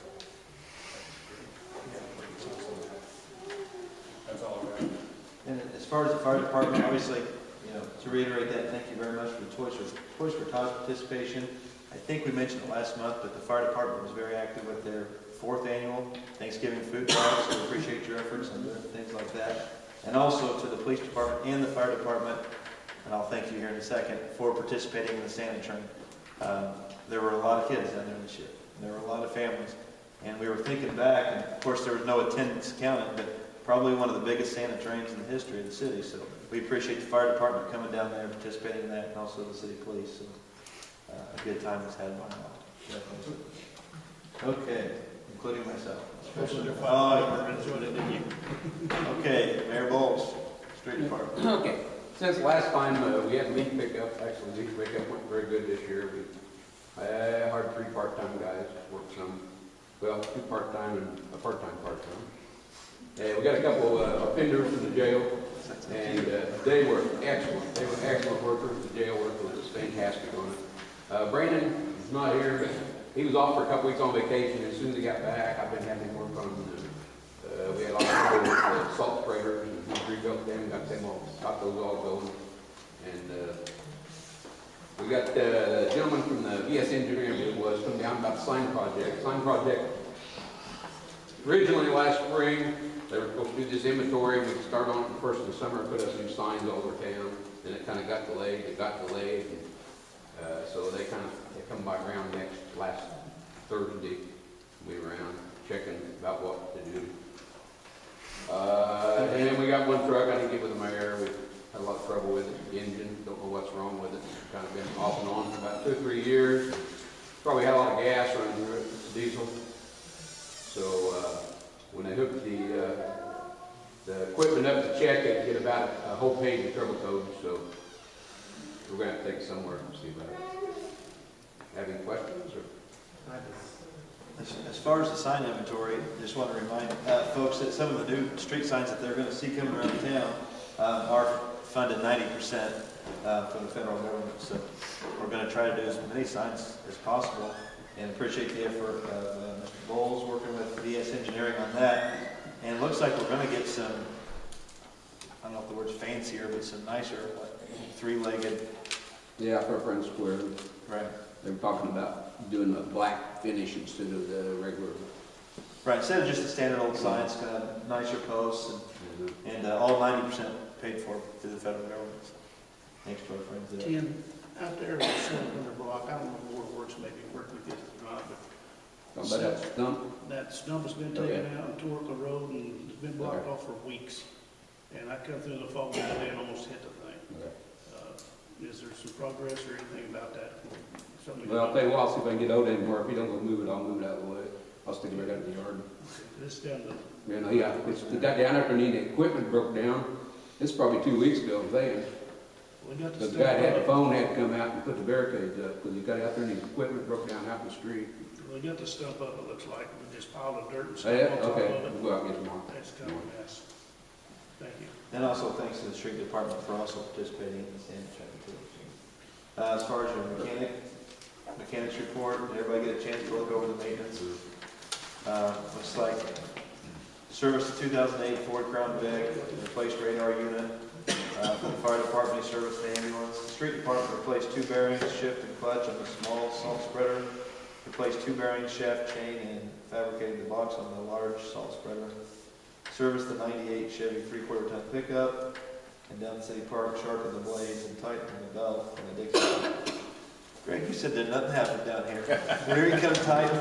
N: That's all I've got.
A: And as far as the fire department, obviously, you know, to reiterate that, thank you very much for the Toys for Tots participation. I think we mentioned it last month, but the fire department was very active with their 4th annual Thanksgiving food drive, so we appreciate your efforts and doing things like that. And also to the police department and the fire department, and I'll thank you here in a second, for participating in the Santa train. There were a lot of kids down there this year. There were a lot of families. And we were thinking back, and of course there was no attendance counted, but probably one of the biggest Santa trains in the history of the city. So we appreciate the fire department coming down there and participating in that, and also the city police. So a good time was had by all. Definitely. Okay, including myself.
J: Especially the fire department enjoyed it, didn't you?
A: Okay, Mayor Bowles, street department.
B: Okay, since last time we had leaf pickup, actually leaf pickup went very good this year. We hired 3 part-time guys, worked some, well, 2 part-time and a part-time. We got a couple offenders in the jail, and they were excellent. They were excellent workers. The jail work was fantastic on it. Brandon is not here. He was off for a couple weeks on vacation. As soon as he got back, I've been having him work on we had a lot of salt sprayers, and we rebuilt them, got those all going. And we got the gentleman from the VS Engineering was come down about the sign project. Sign project, originally last spring, they were supposed to do this inventory. We could start on it the first of the summer, put up new signs all over town. Then it kind of got delayed. It got delayed. And, so they come by around last Thursday. We were around checking about what to do. And then we got one truck. I didn't get with the mayor. We had a lot of trouble with it. The engine, don't know what's wrong with it. It's kind of been off and on for about 2 or 3 years. Probably had a lot of gas running through it. It's diesel. So when they hooked the equipment up to check, they get about a whole page of trouble codes. So we're going to have to take it somewhere and see about it. Have any questions? Or?
A: As far as the sign inventory, just want to remind folks that some of the new street signs that they're going to see coming around town are funded 90% from the federal government. So we're going to try to do as many signs as possible, and appreciate the effort of Mr. Bowles working with VS Engineering on that. And it looks like we're going to get some, I don't know if the word's fancier, but some nicer, like 3-legged.
B: Yeah, for Friends Square.
A: Right.
B: They were talking about doing a black finish instead of the regular
A: Right, instead of just a standard old sign, it's gonna have nicer posts and all 90% paid for through the federal government. So, thanks to our friends there.
H: Tim, out there on the 700 block, I don't know if Board of Works maybe work with you or not, but
B: But that stump,
H: that stump has been taken out and tore up the road and it's been blocked off for weeks. And I come through the fog today and almost hit the thing. Is there some progress or anything about that? Something
O: Well, I'll tell you what, I'll see if I can get out anymore. If he don't go move it, I'll move it out of the way. I'll stick it right out in the yard.
H: This down the,
O: You know, yeah, it's, it got down after the equipment broke down. It's probably 2 weeks ago, I'm saying.
H: we got
O: The
H: the
O: guy had the
H: stump,
O: phone had to come out and put the barricades up, because he got out there and his equipment broke down out in the street.
H: we got the stump up, it looks like, we just piled of dirt and
O: Oh,
H: stuff
O: yeah,
H: on top
O: okay,
H: of it.
O: we'll go out and get tomorrow.
H: That's kind of a mess. Thank you.
A: And also thanks to the street department for also participating in the sand checking too. As far as your mechanics report, did everybody get a chance to look over the maintenance? Looks like service the 2008 Ford Crown Vic, replaced radar unit. For the fire department, he serviced the ambulance. The street department replaced 2 bearings, shift and clutch on the small salt spreader. Replaced 2 bearings, shaft, chain, and fabricated the box on the large salt spreader. Serviced the 98 Chevy 3/4 ton pickup. And down at City Park, sharpened the blades and tightened the belt on the Dixie. Greg, you said that nothing happened down here. Here you come tighten.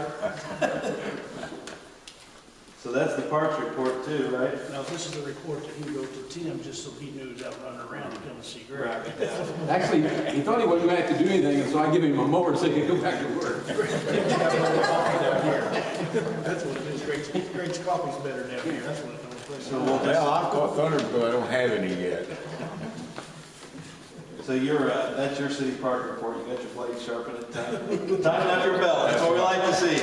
A: So that's the parks report too, right?
H: Now, this is the report that he wrote to Tim, just so he knew he was out running around to come and see Greg.
O: Actually, he thought he wasn't going to have to do anything, and so I give him a mower so he can go back to work.
H: That's what it is, Greg's coffee's better down here, that's what it is.
A: So we'll
B: well, I've caught thunder, but I don't have any yet.
A: So that's your city park report. You got your blades sharpened and tightened up your belt. That's what we like to see.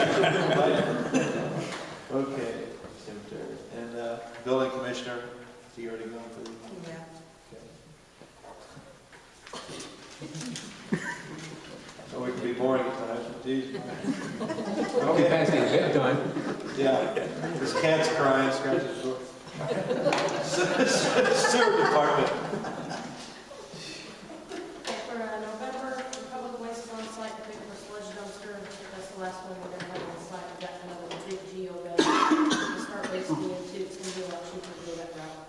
A: Okay, cemetery. And building commissioner, is he already going for the?
C: Yeah.
A: So we can be boring at times, but geez.
O: Probably past his bedtime.
A: Yeah, this cat's crying, scratching his door. Sewer department.
G: For November, the public waste is on site, the big sludge dumpster, that's the last one we're gonna have on site. We've got another big geo bag. We start wasting into, it's gonna be a lot cheaper to go that route.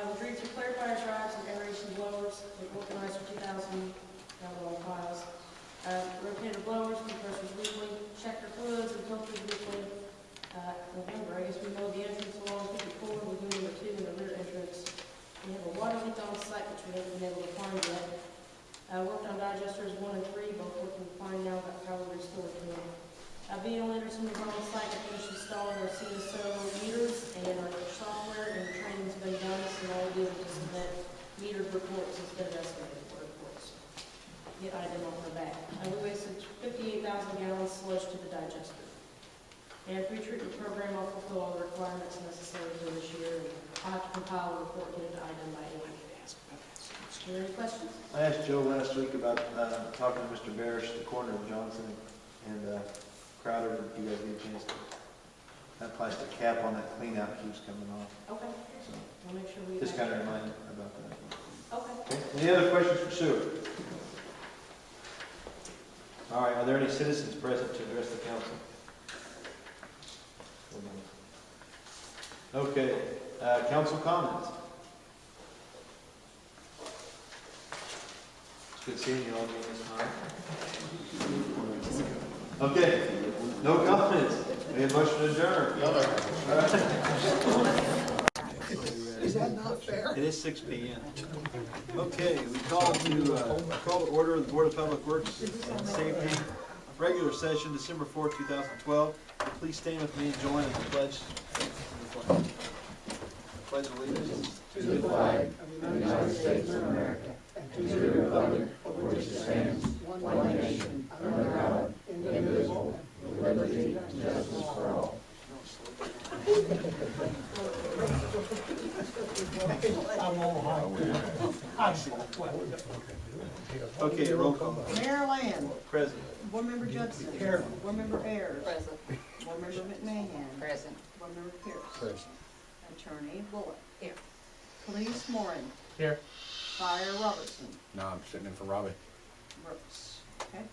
G: We drew through clarifier drives and aeration blowers, we organized for 2,000 gallon piles. Rotator blowers, compressors weekly, checker fluids and filters weekly. November, I guess we mowed the entrance along 54, we're doing number 2 in the rear entrance. We have a water leak on site, which we haven't been able to find yet. Worked on digesters 1 and 3, both working fine now, got power restored to them. Veal Anderson was on site to finish installing our CSO meters and our software, and the training's been done, so now we'll be able to submit metered reports instead of estimated reports. Get item on the back. We wasted 58,000 gallons sludge to the digester. And pre-treatment program will fulfill all the requirements necessary for this year. I'll have to compile a report, get it item by item. Are there any questions?
A: I asked Joe last week about talking to Mr. Barish, the corner of Johnson and Crowder. Did you guys get a chance to? That plastic cap on that clean out keeps coming off.
G: Okay.
A: So
G: I'll make sure we.
A: just kind of remind you about that.
G: Okay.
A: Okay. Any other questions for Sue? All right. Are there any citizens present to address the council? Okay. Council comments. It's good seeing you all during this time. Okay. No comments. We have motion to adjourn.
C: Is that not fair?
A: It is 6 p.m. Okay, we call to order the Board of Public Works and Safety, regular session, December 4, 2012. Please stand with me and join in the pledge. Pledge allegiance
B: To the flag of the United States of America, and to the republic for which it stands, one nation, under God, indivisible, with liberty and justice for all.
A: Okay, roll call.
C: Mayor Land.
A: Present.
C: Board Member Judson. Here. Board Member Ayers. Present. Board Member McMahon. Present. Board Member Pierce. Present. Attorney Bullock. Here. Police Moran.
K: Here.
C: Fire Robertson.
B: No, I'm sitting in for Robbie.
C: Brooks. Okay.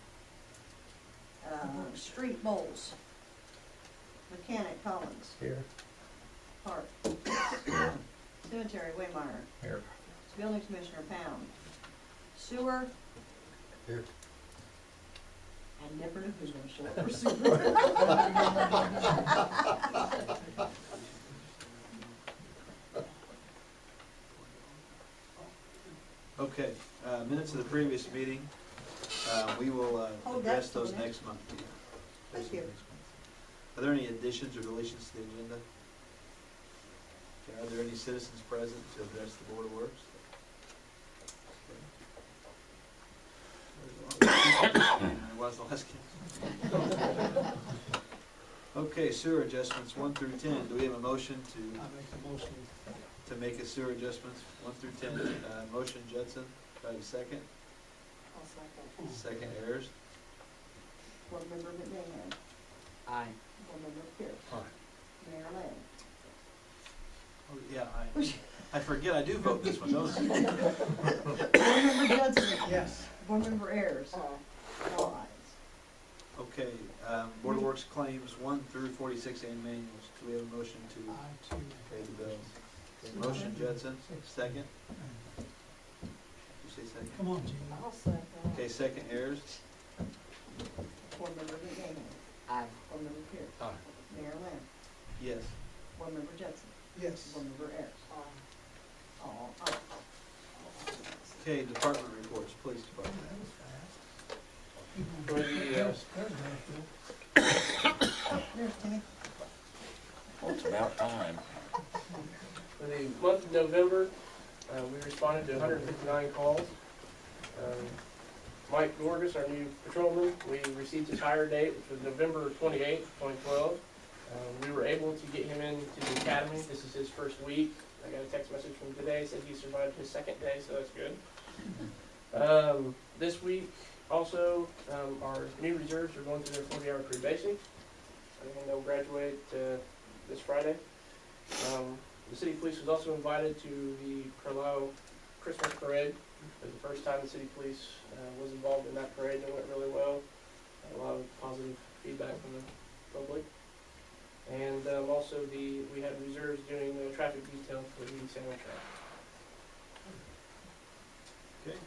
C: Street Bowles. Mechanic Collins.
M: Here.
C: Park. Cemetery Waymire.
M: Here.
C: Building Commissioner Pound. Sewer.
M: Here.
C: I never knew who was gonna show up for sewer.
A: Okay, minutes of the previous meeting, we will
C: Oh,
A: address
C: that's the
A: those
C: next-
A: next month.
C: Thank you.
A: Are there any additions or deletions to the agenda? Okay, are there any citizens present to address the Board of Works? Was the last council? Okay, sewer adjustments 1 through 10. Do we have a motion
M: I make the motion.
A: to make a sewer adjustments 1 through 10? Motion Judson, do I have a second?
C: I'll second.
A: Second Ayers.
C: Board Member McMahon.
L: Aye.
C: Board Member Pierce.
M: Aye.
C: Mayor Lane.
A: Oh, yeah, I forget I do vote this one, don't I?
C: Board Member Judson.
M: Yes.
C: Board Member Ayers. All ayes.
A: Okay, Board of Works claims 1 through 46 and manuals. Do we have a motion to
M: I too.
A: pay the bills? Okay, motion Judson, second. Did you say second?
M: Come on, Gene.
C: I'll second.
A: Okay, second Ayers.
C: Board Member McMahon.
L: Aye.
C: Board Member Pierce.
M: Aye.
C: Mayor Lane.
A: Yes.
C: Board Member Judson.
M: Yes.
C: Board Member Ayers. All ayes.
A: Okay, department reports, police department.
K: For the,
C: There's Timmy.
B: It's about time.
K: For the month of November, we responded to 159 calls. Mike Gorgas, our new patrolman, we received his hire date, which was November 28th, 2012. We were able to get him into the academy. This is his first week. I got a text message from today, said he survived his second day, so that's good. This week, also, our new reserves are going through their 40-hour pre-basic, and they'll graduate this Friday. The city police was also invited to the Carlisle Christmas parade. It was the first time the city police was involved in that parade, and it went really well. A lot of positive feedback from the public. And also we had reserves doing the traffic detail for the San Track.
A: Okay,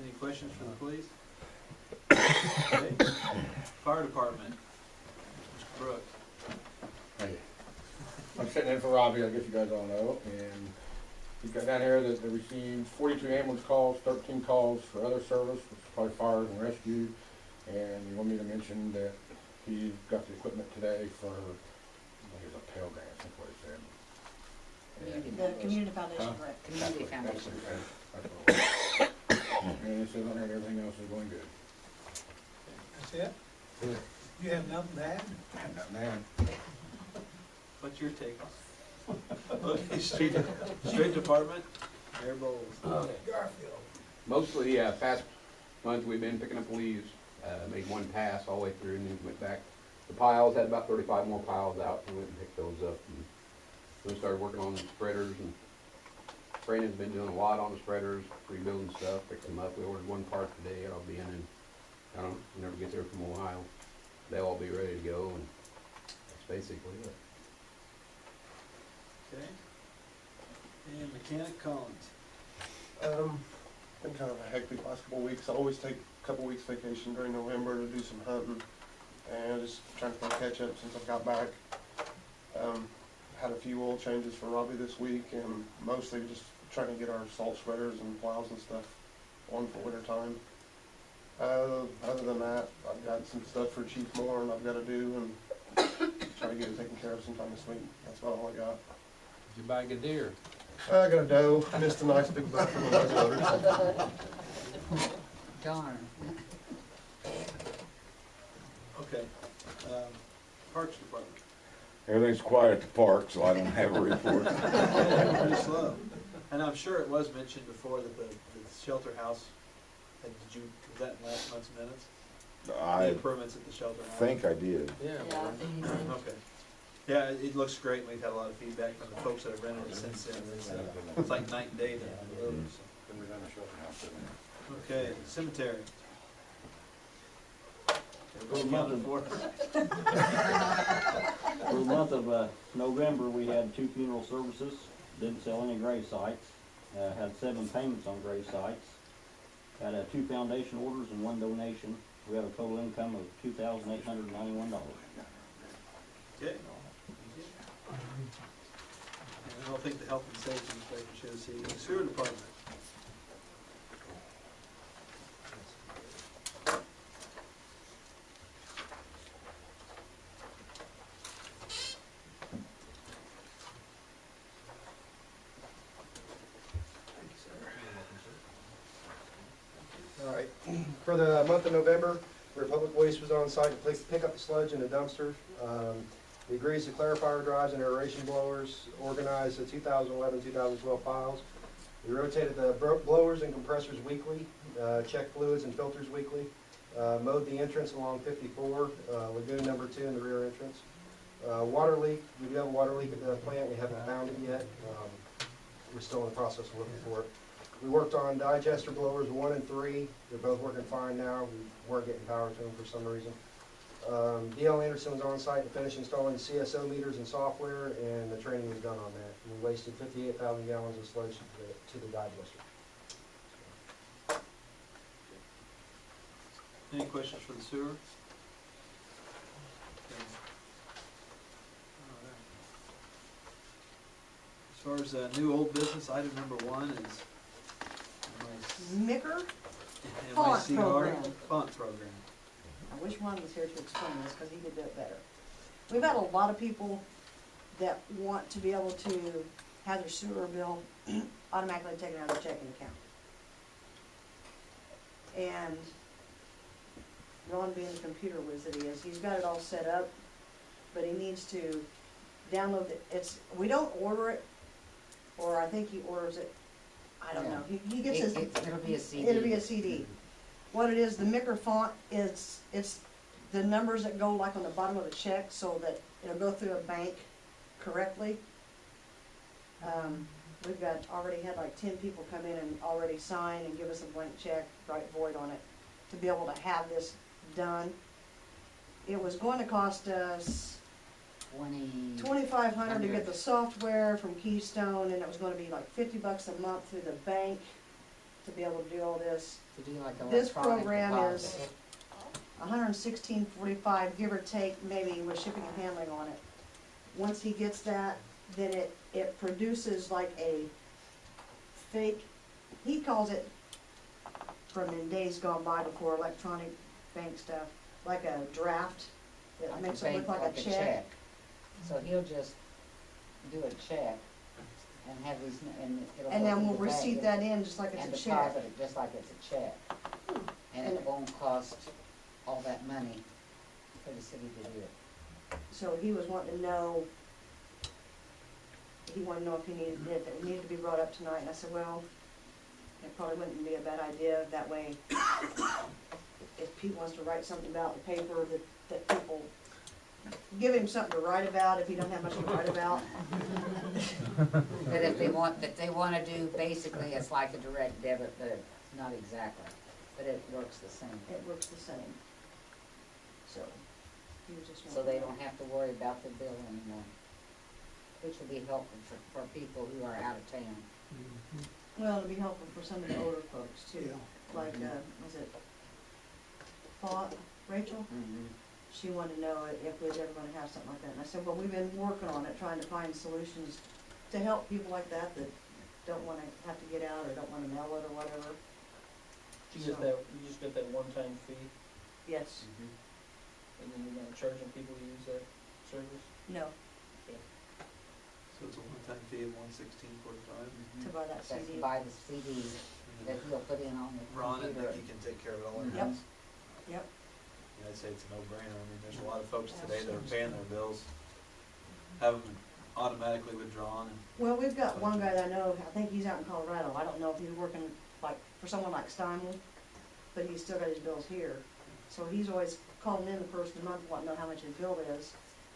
A: any questions for the police? Okay. Fire department, Mr. Brooks.
P: Hey, I'm sitting in for Robbie, I guess you guys all know, and he's got down here that they received 42 ambulance calls, 13 calls for other service, which is probably fire and rescue, and he wanted me to mention that he got the equipment today for, I think it was a Pell Grant, I think what he said. And-
C: The Community Foundation
P: Huh?
C: grant.
L: Community
P: That's
L: Foundation.
P: what it said. And he says on there everything else is going good.
M: That's it? You have nothing to add?
P: Man,
A: What's your take? Okay, street department, Mayor Bowles.
M: Garfield.
O: Mostly, past month, we've been picking up leaves, made one pass all the way through and then went back. The piles, had about 35 more piles out, and went and picked those up. And then started working on the spreaders, and Brandon's been doing a lot on the spreaders, rebuilding stuff, picked them up. We ordered one part today, it'll be in, and I don't never get there from Ohio. They'll all be ready to go, and that's basically it.
A: Okay. And Mechanic Collins.
Q: Been kind of a hectic last couple of weeks. I always take a couple weeks vacation during November to do some hunting, and just trying to play catch up since I've got back. Had a few oil changes for Robbie this week, and mostly just trying to get our salt spreaders and plows and stuff on for winter time. Other than that, I've got some stuff for Chief Moore and I've got to do, and try to get it taken care of sometime this week. That's about all I got.
O: Did you buy a good deer?
Q: I got a doe, missed a nice big buck from the muzzleloader.
L: Darn.
A: Okay. Parks department.
B: Everything's quiet at the park, so I don't have a report.
A: Pretty slow. And I'm sure it was mentioned before that the shelter house, was that in last month's minutes? The
B: I
A: improvements at the shelter house?
B: think I did.
L: Yeah.
A: Okay. Yeah, it looks great. We've had a lot of feedback from the folks that have rented it since then. It's like night and day down the road. So. Okay, cemetery. For the month of November, we had 2 funeral services, didn't sell any grave sites, had 7 payments on grave sites, had 2 foundation orders and 1 donation. We have a total income of $2,891.
R: Okay. And I don't think the health and safety inspector should see the sewer department.
S: All right, for the month of November, Republic Waste was on site to pick up the sludge in the dumpster. The grease, the clarifier drives and aeration blowers, organized the 2011-2012 files. We rotated the blowers and compressors weekly, checked fluids and filters weekly, mowed the entrance along 54, lagoon number 2 in the rear entrance. Water leak, we do have a water leak at the plant, we haven't found it yet. We're still in the process of looking for it. We worked on digester blowers 1 and 3. They're both working fine now. We weren't getting power to them for some reason. D.L. Anderson was on site to finish installing CSO meters and software, and the training was done on that. And we wasted 58,000 gallons of sludge to the digester.
R: Any questions for the sewer? Okay. All right. As far as new old business, item number 1 is
C: Micker
R: MICR
C: Font program.
R: Font program.
C: I wish Ron was here to explain this, because he could do it better. We've had a lot of people that want to be able to have their sewer bill automatically taken out of their checking account. And Ron, being the computer whiz that he is, he's got it all set up, but he needs to download it. We don't order it, or I think he orders it. I don't know. He gets his.
L: It'll be a CD.
C: It'll be a CD. What it is, the Micker font is, it's the numbers that go like on the bottom of the check so that it'll go through a bank correctly. We've already had like 10 people come in and already sign and give us a blank check, write void on it, to be able to have this done. It was going to cost us $2,500 to get the software from Keystone, and it was going to be like $50 a month through the bank to be able to do all this.
L: To do like
C: This
L: electronic
C: program
L: deposit.
C: is $116.45, give or take, maybe with shipping and handling on it. Once he gets that, then it produces like a fake, he calls it, from in days gone by before electronic bank stuff, like a draft. It
L: Like
C: makes
L: a
C: it look
L: bank,
C: like a check.
L: So he'll just do a check and have these, and it'll.
C: And
L: go
C: then
L: to
C: we'll
L: the bank
C: receipt that in just like it's
L: and
C: a check.
L: deposit it just like it's a check. And it won't cost all that money for the city to do it.
C: So he was wanting to know, he wanted to know if it needed to be brought up tonight, and I said, well, it probably wouldn't be a bad idea, that way, if Pete wants to write something about the paper, that people, give him something to write about if he don't have much to write about.
L: But if they wanna do, basically, it's like a direct debit, but it's not exactly, but it works the same.
C: It works the same. So, he was just
L: So
C: wanting
L: they
C: to know.
L: don't have to worry about the bill anymore, which will be helpful for people who are out of town.
C: Well, it'll be helpful for some of the older folks too, like, was it Rachel? She wanted to know if we was ever gonna have something like that, and I said, well, we've been working on it, trying to find solutions to help people like that don't wanna have to get out or don't wanna mail it or whatever.
K: You just get that one-time fee,
C: Yes,
K: and then you're not charging people to use that service?
C: no,
R: So it's a one-time fee of $116.45.
C: to buy that
L: That's
C: CD.
L: to buy the CD that he'll put in on the
R: Ron and
L: computer.
R: Nikki can take care of it all at
C: Yep.
R: once.
C: Yep.
R: Yeah, I'd say it's a no-brainer. I mean, there's a lot of folks today that are paying their bills, have them automatically withdrawn.
C: Well, we've got one guy that I know, I think he's out in Colorado, I don't know if he's working like, for someone like Steinle, but he's still got his bills here. So he's always calling in the first of the month, wanting to know how much his bill is,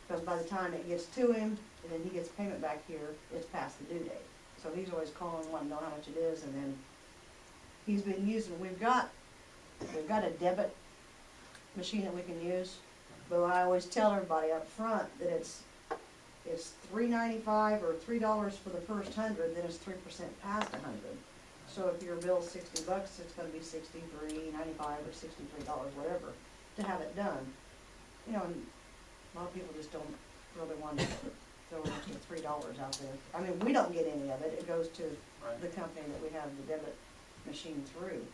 C: because by the time it gets to him, and then he gets payment back here, it's past the due date. So he's always calling, wanting to know how much it is, and then he's been using, we've got a debit machine that we can use. But I always tell everybody up front that it's $3.95 or $3 for the first 100, then it's 3% past 100. So if your bill's $60, it's gonna be $63.95 or $63, whatever, to have it done. You know, and a lot of people just don't really want to throw an extra $3 out there. I mean, we don't get any of it, it goes to
R: Right.
C: the company that we have the debit machine through.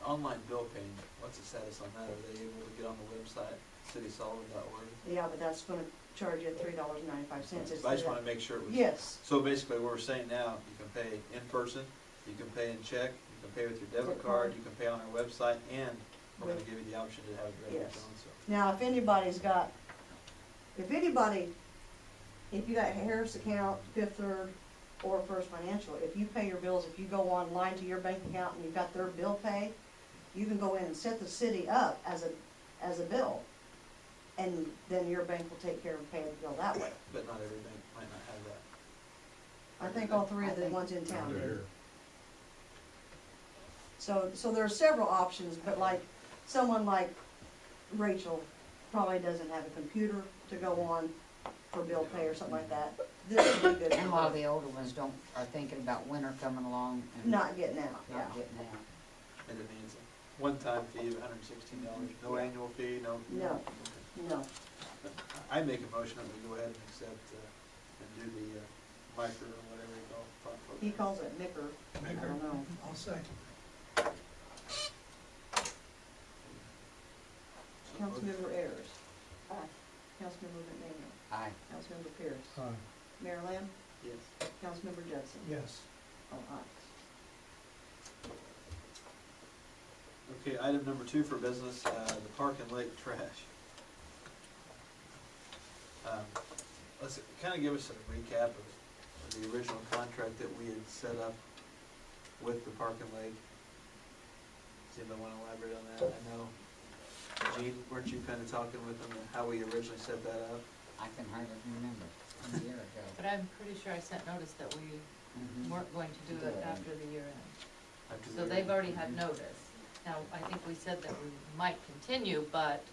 R: Online bill paying, what's the status on that? Are they able to get on the website, citysolid.org?
C: Yeah, but that's gonna charge you $3.95.
R: I just wanna make sure it was.
C: Yes.
R: So basically, what we're saying now, you can pay in person, you can pay in check, you can pay with your debit card, you can pay on our website, and we're gonna give you the option to have it ready
C: Yes.
R: to phone, so.
C: Now, if you got a Harris account, Fifth Third, or First Financial, if you pay your bills, if you go online to your bank account and you've got their bill pay, you can go in and set the city up as a bill. And then your bank will take care of paying the bill that way.
R: But not every bank might not have that.
C: I think all three of the ones in town do. So there are several options, but like, someone like Rachel probably doesn't have a computer to go on for bill pay or something like that. This would be good.
L: And a lot of the older ones are thinking about winter coming along and
C: Not getting out, yeah.
L: not getting out.
R: And it means a one-time fee of $116, no annual fee, no?
C: No, no.
R: I make a motion that we go ahead and accept, and do the, micro or whatever you call it. phone
C: He
R: program.
C: calls it Micker. I don't know.
M: I'll second.
C: Councilmember Ayers. Aye. Councilmember McManiel.
L: Aye.
C: Councilmember Pierce.
M: Aye.
C: Mayor Lamb.
R: Yes.
C: Councilmember Judson.
M: Yes.
C: All ayes.
R: Okay, item number 2 for business, the park and lake trash. Let's kind of give us a recap of the original contract that we had set up with the park and lake. Does anybody want to elaborate on that? I know, Gene, weren't you kind of talking with them and how we originally set that up?
L: I can hardly remember, a year ago.
T: But I'm pretty sure I sent notice that we
L: Mhm.
T: weren't going to do it
L: Yeah.
T: after the year end.
R: After
T: So
R: the-
T: they've already had notice. Now, I think we said that we might continue, but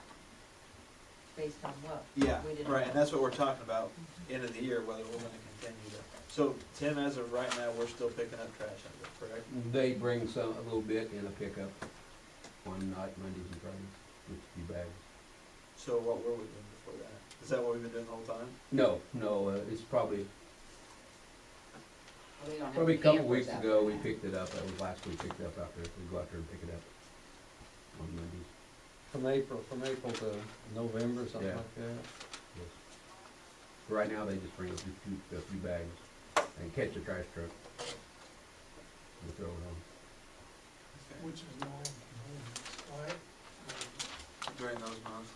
T: based on what?
R: Yeah,
T: we didn't
R: right,
T: know.
R: and that's what we're talking about, end of the year, whether we're gonna continue to. So, Tim, as of right now, we're still picking up trash out of it, correct?
O: They bring some, a little bit in a pickup on night, Mondays and Fridays, with a few bags.
R: So what were we doing before that? Is that what we've been doing the whole time?
O: No, it's probably,
L: Well, they don't have
O: probably a couple
L: campers
O: weeks
L: out
O: ago,
L: there
O: we
L: now.
O: picked it up, that was last week, picked it up out there, we go out there and pick it up on Mondays.
M: From April to November, something
O: Yeah.
M: like that.
O: Yes. Right now, they just bring a few bags and catch the trash truck. We throw it on.
M: Which is normal, right?
R: During those months?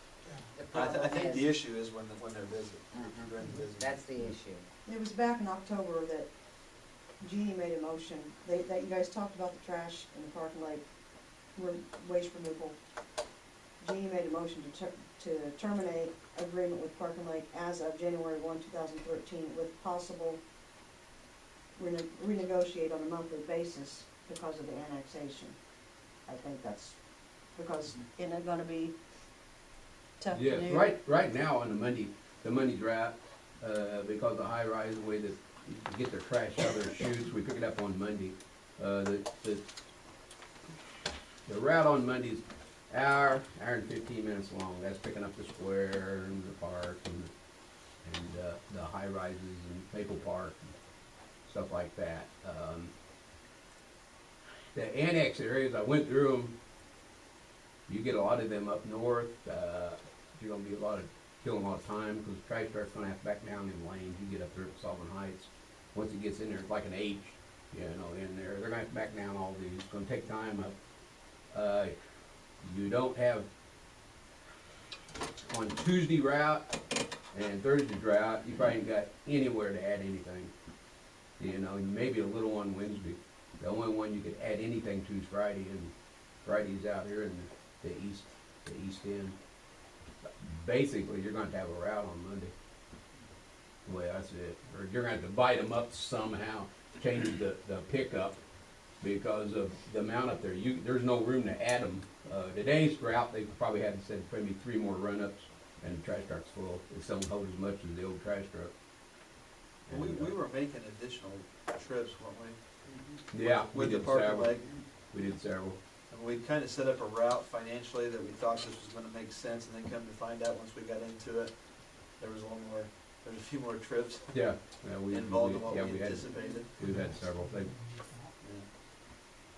L: The
R: I
L: problem
R: think
L: is-
R: the issue is when they're busy,
L: Mhm.
R: during the busy.
L: That's the issue.
C: It was back in October that Jeannie made a motion, that you guys talked about the trash in the park and lake, waste removal. Jeannie made a motion to terminate agreement with Park and Lake as of January 1, 2013, with possible renegotiate on a monthly basis because of the annexation. I think that's, because isn't it gonna be tough to do?
O: Yeah, right now on the Monday drought, because the high rise, the way that you get their trash out of their chutes, we pick it up on Monday. The route on Monday's hour and 15 minutes long. That's picking up the square and the park and the high rises and Maple Park and stuff like that. The annex areas, I went through them. You get a lot of them up north. You're gonna be killing a lot of time because the trash truck's gonna have to back down in lanes. You get up there at Sullivan Heights. Once it gets in there, it's like an H, in there. They're gonna have to back down all these. It's gonna take time up. You don't have, on Tuesday route and Thursday route, you probably ain't got anywhere to add anything. Maybe a little on Wednesday. The only one you could add anything to is Friday, and Friday's out here in the east end. Basically, you're going to have a route on Monday. The way I see it, or you're going to divide them up somehow, change the pickup because of the amount up there. There's no room to add them. Today's route, they probably had to send maybe 3 more run-ups, and the trash truck's full. It don't hold as much as the old trash truck.
R: We
O: And,
R: were making additional trips, weren't we?
O: yeah, we
R: With the
O: did
R: Parker
O: several.
R: Lake.
O: We did several.
R: And we kind of set up a route financially that we thought this was gonna make sense, and then come to find out, once we got into it, there was a few more trips
O: Yeah, we
R: involved in what
O: yeah,
R: we
O: had
R: anticipated.
O: we've had several. They,
R: Yeah.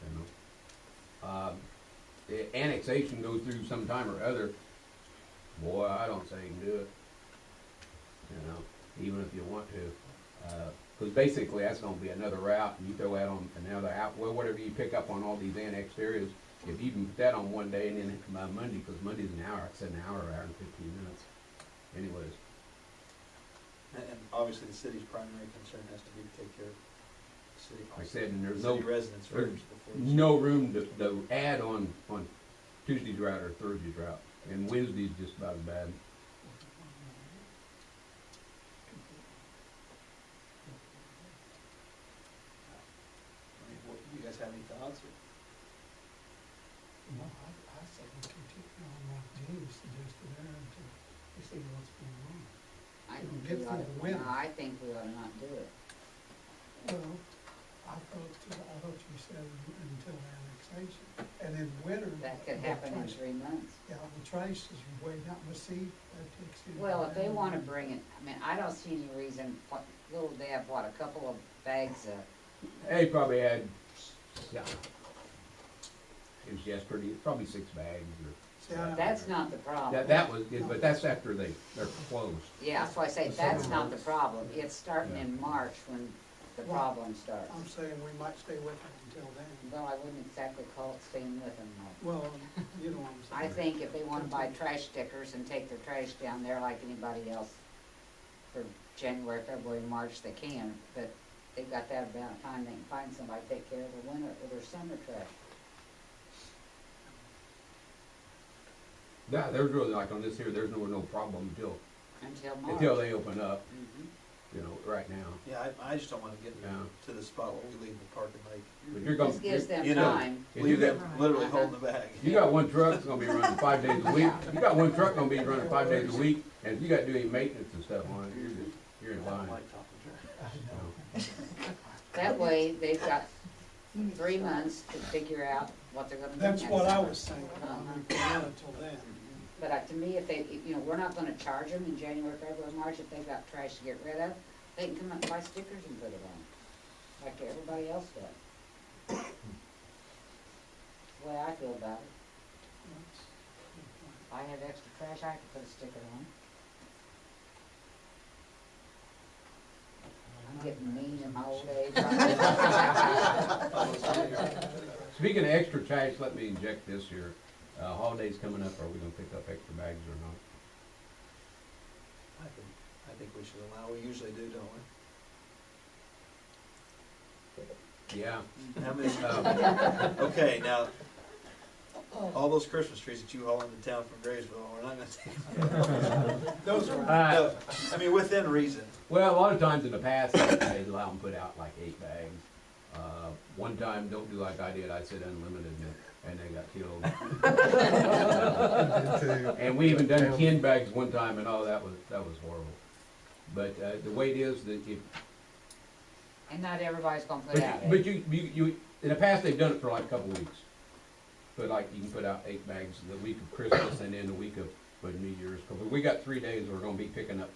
O: you know. The annexation goes through sometime or other. Boy, I don't say you can do it. You know, even if you want to. Because basically that's gonna be another route, and you throw that on another out, well, whatever you pick up on all these annexed areas, if you can put that on one day and then by Monday, because Monday's an hour, I said an hour and 15 minutes. Anyways,
R: And obviously, the city's primary concern has to be to take care of the city.
O: like I said, and there's
R: City
O: no,
R: residents
O: there's
R: first before.
O: no room to add on Tuesday's route or Thursday's route, and Wednesday's just about as bad.
R: I mean, do you guys have any thoughts?
M: No, I say we continue on like James suggested there until we see what's going on.
L: I
M: It'll
L: think
M: get
L: we
M: through
L: ought
M: the
L: to,
M: winter.
L: no, I think we ought to not do it.
M: Well, I thought you said until annexation, and in winter.
L: That could
M: the
L: happen in
M: trash-
L: 3 months.
M: Yeah, the trash is way down the sea, that takes you.
L: Well, if they wanna bring it, I mean, I don't see any reason, little Deb, a couple of bags of,
O: They probably had, yeah, it was yesterday, probably 6 bags or.
L: that's not the problem.
O: That was, but that's after they're closed.
L: Yeah, that's why I say that's not the problem. It's starting in March when the problem starts.
M: I'm saying we might stay with them until then.
L: Well, I wouldn't exactly call it staying with them though.
M: Well, you know what I'm
L: I
M: saying.
L: think if they wanna buy trash stickers and take their trash down there like anybody else for January, February, March, they can, but they've got that amount of time, they can find somebody to take care of their winter, or their summer trash.
O: Yeah, there's really, like on this here, there's no problem until
L: Until March.
O: they open up,
L: Mhm.
O: you know, right now.
R: Yeah, I just don't wanna get
O: Yeah.
R: to the spot where we leave the Parker Lake.
O: But you're gonna,
L: This gives them
R: You know,
L: time.
O: if you
R: leave
O: got,
R: them literally holding the bag.
O: you got one truck that's gonna be running 5 days a week, you got one truck gonna be running 5 days a week, and if you gotta do any maintenance and stuff on it, you're in
R: I don't
O: line.
R: like talking trash.
L: That way, they've got 3 months to figure out what they're gonna do next
M: That's what I
L: summer.
M: was saying,
L: Uh-huh.
M: we can wait until then.
L: But to me, if they, you know, we're not gonna charge them in January, February, March, if they've got trash to get rid of, they can come up and buy stickers and put it on, like everybody else does. That's the way I feel about it. If I have extra trash, I can put a sticker on. I'm getting mean in my old age.
O: Speaking of extra trash, let me inject this here. Holidays coming up, are we gonna pick up extra bags or not?
R: I think we should allow, we usually do, don't we?
O: Yeah.
R: How many, okay, now, all those Christmas trees that you haul into town from Graysville, we're not gonna take.
M: Those are.
R: No, I mean, within reason.
O: Well, a lot of times in the past, they'd allow them to put out like 8 bags. One time, don't do like I did, I said unlimited, and they got killed. And we even done 10 bags one time, and that was horrible. But the way it is, that if,
L: And not everybody's gonna put out
O: but
L: it.
O: you, in the past, they've done it for like a couple weeks. But like, you can put out 8 bags the week of Christmas and then the week of New Year's. But we got 3 days we're gonna be picking up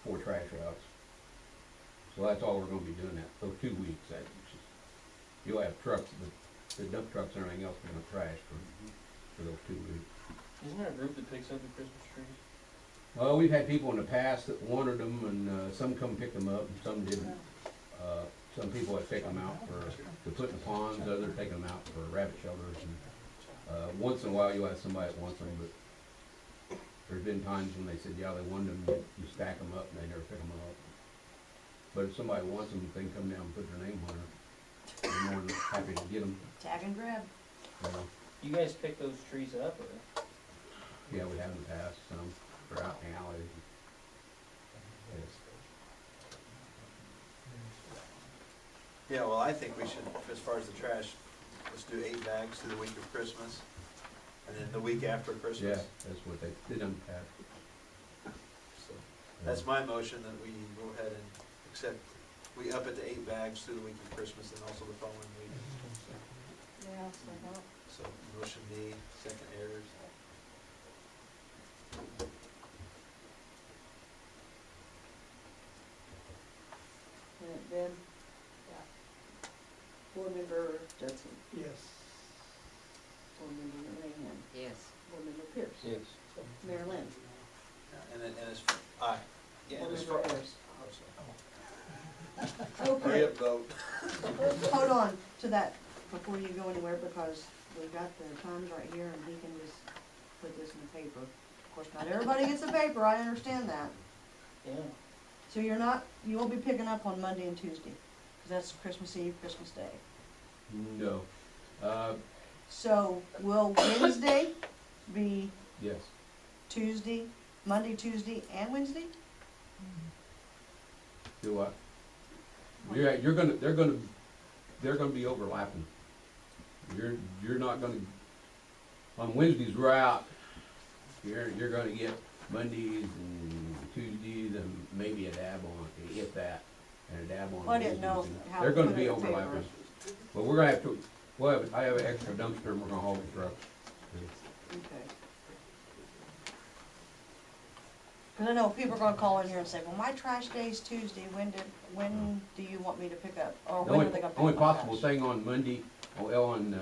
O: 4 trash routes. So that's all we're gonna be doing that, those 2 weeks. You'll have trucks, the dump trucks and everything else picking up trash for those 2 weeks.
K: Isn't there a group that picks up the Christmas trees?
O: Well, we've had people in the past that wanted them, and some come pick them up, and some didn't. Some people that take them out to put in the ponds, others take them out for rabbit shelters, and once in a while you'll have somebody that wants them, but there's been times when they said, yeah, they wanted them, you stack them up, and they never pick them up. But if somebody wants them, they can come down and put their name on it. They're more than happy to get them.
C: Tag and grab.
K: You guys pick those trees up, or?
O: Yeah, we have in the past, some, for out in the alleys. Yes.
R: Yeah, well, I think we should, as far as the trash, let's do 8 bags to the week of Christmas, and then the week after
O: Yeah,
R: Christmas.
O: that's what they did in the past.
R: So, that's my motion, that we go ahead and accept, we up it to 8 bags through the week of Christmas and also the following week.
C: Yeah, so,
R: So, motion D, second Ayers.
C: Ben? Board member Judson?
M: Yes.
C: Board member Rainham?
L: Yes.
C: Board member Pierce?
P: Yes.
C: Mayor Lynn?
R: And then, and as, aye. Yeah, and
C: Board
R: as
C: member
R: far.
C: Ayers?
R: Hurry
C: Okay,
R: up, vote.
C: hold on to that before you go anywhere, because we got the times right here, and he can just put this in the paper. Of course, not everybody gets a paper, I understand that.
K: Yeah.
C: So you won't be picking up on Monday and Tuesday, because that's Christmas Eve, Christmas Day.
O: No.
C: So will Wednesday be
O: Yes.
C: Tuesday, Monday, Tuesday, and Wednesday?
O: Do what? They're gonna be overlapping. You're not gonna, on Wednesdays we're out, you're gonna get Mondays and Tuesdays and maybe a dab on, if that, and a dab on
C: I didn't know
O: Wednesdays.
C: how
O: They're
C: to
O: gonna
C: put
O: be
C: it in the paper.
O: overlapping. But we're gonna have to, I have an extra dumpster and we're gonna haul the truck.
C: Okay. Because I know people are gonna call in here and say, well, my trash day's Tuesday, when do you want me to pick up? Or
O: The
C: when
O: only,
C: are they gonna pick
O: only
C: up my
O: possible
C: trash?
O: thing on Monday, on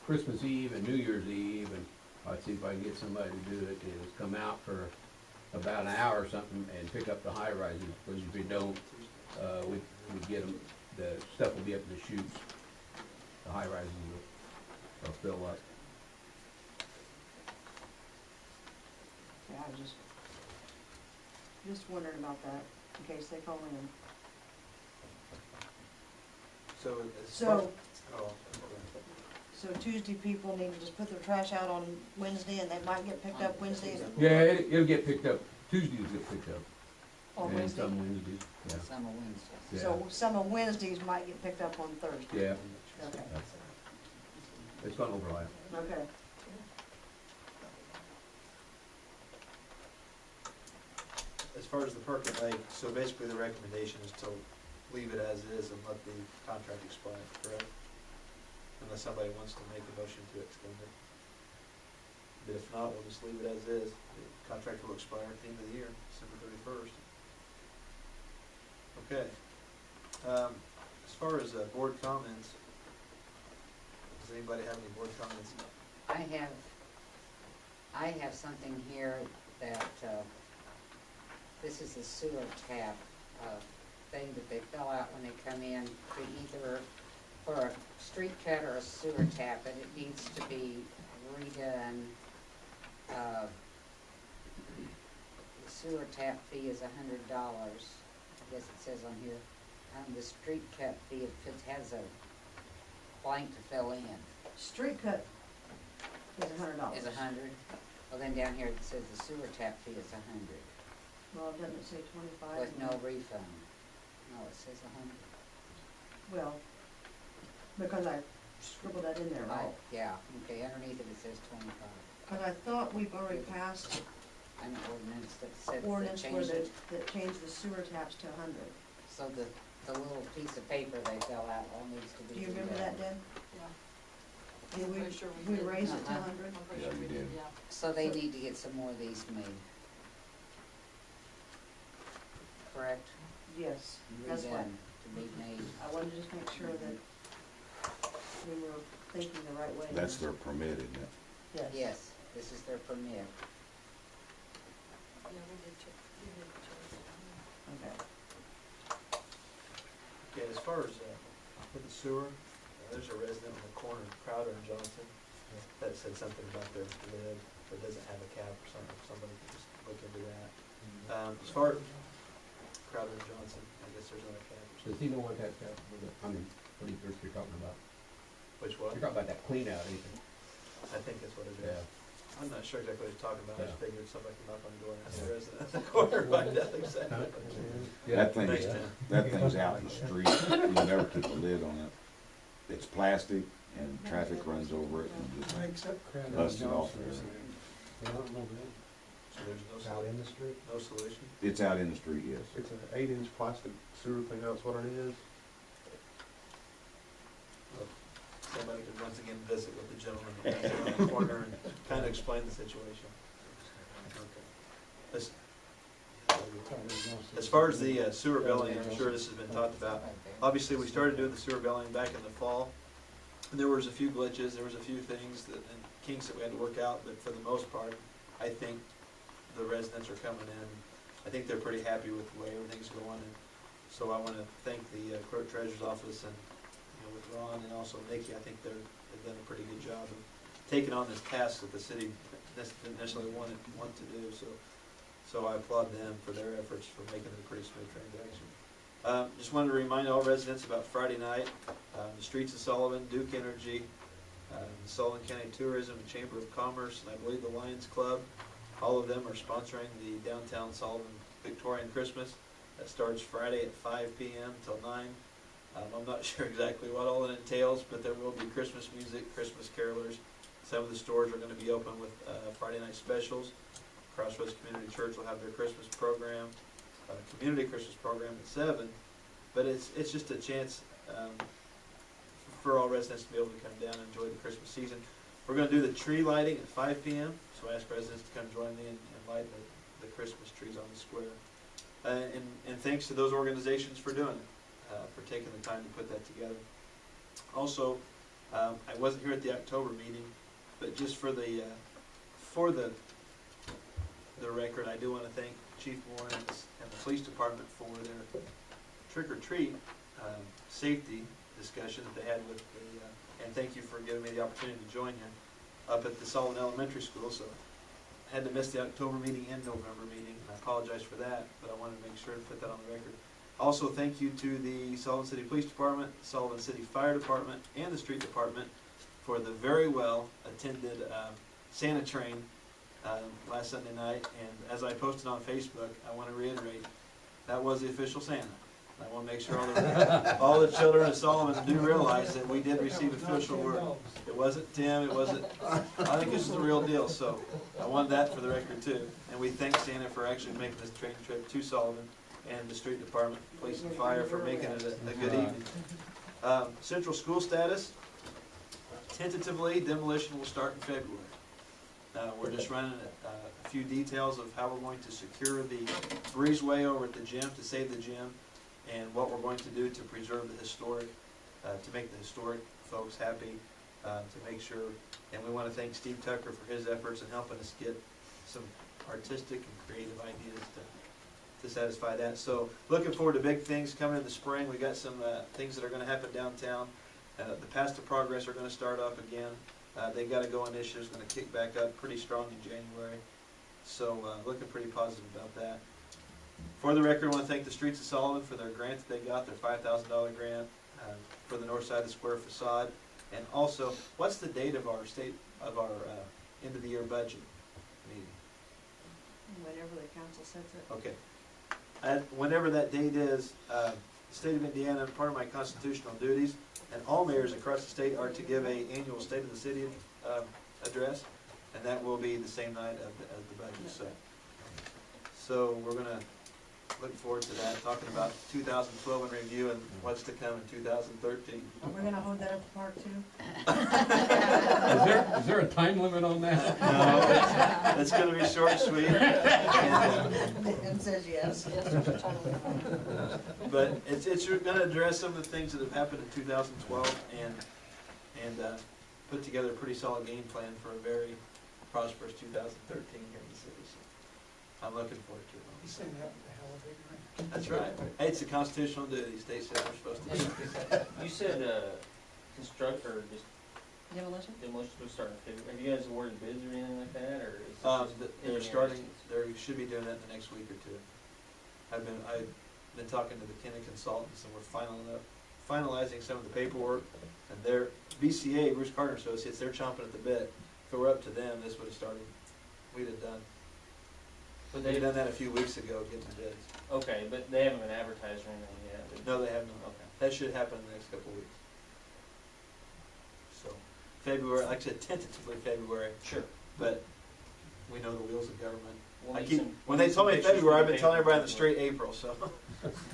O: Christmas Eve and New Year's Eve, and I'd see if I can get somebody to do it, is come out for about an hour or something and pick up the high rises, because if we don't, we get them, the stuff will be up in the chutes. The high rises will fill up.
C: Yeah, I was just wondering about that, in case they call in.
R: So, as
C: So-
R: far- oh, okay.
C: So Tuesday people need to just put their trash out on Wednesday, and they might get picked up Wednesdays
O: Yeah, it'll get picked up, Tuesdays get picked up,
C: or
O: and
C: Wednesday.
O: some Wednesdays, yeah.
L: Some are Wednesdays.
O: Yeah.
C: So some of Wednesdays might get picked up on Thursday.
O: Yeah,
C: Okay,
O: it's gonna overlap.
C: okay.
R: As far as the Perkin Lake, so basically the recommendation is to leave it as is and let the contract expire, correct? Unless somebody wants to make a motion to extend it. But if not, we'll just leave it as is. The contract will expire at the end of the year, December 31st. Okay. As far as board comments, does anybody have any board comments?
L: I have something here that, this is a sewer tap, thing that they fill out when they come in to either for a street cut or a sewer tap, and it needs to be redone. The sewer tap fee is $100, I guess it says on here. The street cut fee, it has a blank to fill in.
C: Street cut is $100.
L: Is $100. Well, then down here it says the sewer tap fee is $100
C: Well, doesn't it say 25?
L: with no refund. No, it says $100.
C: Well, because I scribbled that in there, right?
L: Oh, yeah, okay, underneath it it says 25.
C: Because I thought we've already passed
L: An ordinance that said
C: ordinance
L: that
C: where
L: changed
C: they,
L: it.
C: that changed the sewer taps to 100.
L: So the little piece of paper they fill out all needs to be.
C: Do you remember
L: redone.
C: that, Deb?
T: Yeah.
C: Did we,
T: pretty sure
C: we
T: did.
C: raised it to
L: Uh-huh.
C: 100?
T: I'm pretty
B: Yeah,
T: sure
B: we
T: we did,
B: did.
T: yeah.
L: So they need to get some more of these made. Correct?
C: Yes, that's what,
L: Redone to be made.
C: I wanted to just make sure that we were thinking the right way.
B: That's their permit, isn't it?
C: Yes.
L: Yes, this is their permit.
T: Yeah, we did check,
C: Okay.
R: Okay, as far as with the sewer, there's a resident on the corner of Crowder and Johnson that said something about their lid, or doesn't have a cap or something, somebody could just look into that. As far as Crowder and Johnson, I guess there's not a cap or
O: Does
R: something.
O: he know what that, I mean, what you're talking about?
R: Which one?
O: You're talking about that clean out, ain't you?
R: I think that's what it is.
O: Yeah.
A: I'm not sure exactly what he's talking about, I just figured somebody could knock on the door and ask the resident at the corner, find out exactly.
B: That thing,
A: Thanks, Tim.
B: that thing's out in the street, you never keep a lid on it. It's plastic and traffic runs over it and just
M: Makes up crowd.
B: busts it off.
A: So there's no
Q: Out in the street.
A: no solution?
B: It's out in the street, yes.
Q: It's an 8-inch plastic sewer thing, that's what it is.
A: Somebody could once again visit with the gentleman on the corner and kind of explain the situation. Okay. As far as the sewer billing, I'm sure this has been talked about. Obviously, we started doing the sewer billing back in the fall. And there was a few glitches, there was a few things that, and kinks that we had to work out, but for the most part, I think the residents are coming in. I think they're pretty happy with the way everything's going, and so I want to thank the clerk treasurer's office and, with Ron and also Nikki. I think they've done a pretty good job of taking on this task that the city didn't necessarily want to do. So I applaud them for their efforts for making it a pretty smooth transaction. Just wanted to remind all residents about Friday night, the Streets of Sullivan, Duke Energy, the Sullivan County Tourism and Chamber of Commerce, and I believe the Lions Club. All of them are sponsoring the Downtown Sullivan Victorian Christmas. That starts Friday at 5 p.m. till 9. I'm not sure exactly what all it entails, but there will be Christmas music, Christmas carolers. Some of the stores are going to be open with Friday night specials. Crossroads Community Church will have their Christmas program, community Christmas program at 7. But it's just a chance for all residents to be able to come down and enjoy the Christmas season. We're going to do the tree lighting at 5 p.m. So I ask residents to come join me and light the Christmas trees on the square. And thanks to those organizations for doing it. For taking the time to put that together. Also, I wasn't here at the October meeting, but just for the record, I do want to thank Chief Warren and the police department for their trick-or-treat safety discussion that they had with the, and thank you for giving me the opportunity to join you up at the Sullivan Elementary School. So I had to miss the October meeting and November meeting, and I apologize for that, but I wanted to make sure to put that on the record. Also, thank you to the Sullivan City Police Department, Sullivan City Fire Department, and the Street Department for the very well attended Santa train last Sunday night. And as I posted on Facebook, I want to reiterate, that was the official Santa. I want to make sure all the children of Sullivan do realize that we did receive official word. It wasn't Tim, it wasn't, I think this is the real deal, so I want that for the record too. And we thank Santa for actually making this train trip to Sullivan, and the Street Department, Police and Fire for making it a good evening. Central school status, tentatively demolition will start in February. We're just running a few details of how we're going to secure the breezeway over at the gym to save the gym, and what we're going to do to preserve the historic, to make the historic folks happy, to make sure, and we want to thank Steve Tucker for his efforts in helping us get some artistic and creative ideas to satisfy that. So looking forward to big things coming in the spring. We got some things that are going to happen downtown. The Paths to Progress are going to start up again. They Got to Go initiative is going to kick back up pretty strong in January. So looking pretty positive about that. For the record, I want to thank the Streets of Sullivan for their grant that they got, their $5,000 grant for the north side of the square facade. And also, what's the date of our end of the year budget meeting?
C: Whenever the council sets it.
A: Okay. Whenever that date is, the state of Indiana, part of my constitutional duties, and all mayors across the state are to give an annual State of the City address, and that will be the same night of the budget. So we're going to look forward to that, talking about 2012 in review and what's to come in 2013.
C: Are we gonna hold that at the park too?
O: Is there a time limit on that?
A: No, it's going to be short and sweet.
C: And says yes.
A: But it's going to address some of the things that have happened in 2012 and put together a pretty solid game plan for a very prosperous 2013 here in the city. So I'm looking forward to it.
M: You say that with the hell of big rain.
A: That's right. Hey, it's a constitutional duty. State said we're supposed to do.
K: You said construct or just
C: Demolition?
K: demolition was starting in February. Have you guys awarded bids or anything like that, or is it just
A: They're
K: in
A: starting.
K: there?
A: They should be doing that in the next week or two. I've been talking to the Kenny consultants, and we're finalizing some of the paperwork. And their BCA, Bruce Carter Associates, they're chomping at the bit
R: If it were up to them, this would have started, we'd have done.
K: But
R: We'd
K: they,
R: done that a few weeks ago, getting the bids.
K: okay, but they haven't been advertised or anything yet.
R: No, they haven't.
K: Okay.
R: That should happen in the next couple of weeks. So, February, like I said, tentatively February,
K: Sure.
R: but we know the wheels of government.
K: We'll
R: I
K: need
R: keep,
K: some-
R: when
K: we'll
R: they
K: need
R: told
K: some
R: me
K: pictures
R: February,
K: for
R: I've
K: the
R: been telling
K: paper.
R: everybody in the street April, so.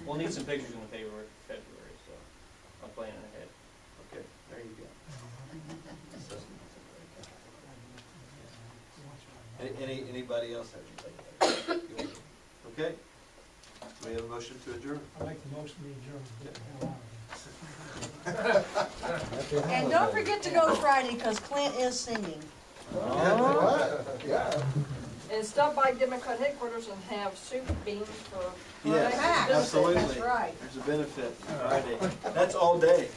K: We'll need some pictures in the February, so I'm planning ahead.
R: Okay, there you go. So, anybody else have anything? Okay? Do we have a motion to adjourn?
M: I like the motion to adjourn. Get the hell out of here.
C: And don't forget to go Friday, because Clint is singing.
Q: Yeah.
E: And stop by Democrat headquarters and have soup beans for.
R: Yes,
C: That's
R: absolutely.
C: right.
R: There's a benefit Friday. That's all day.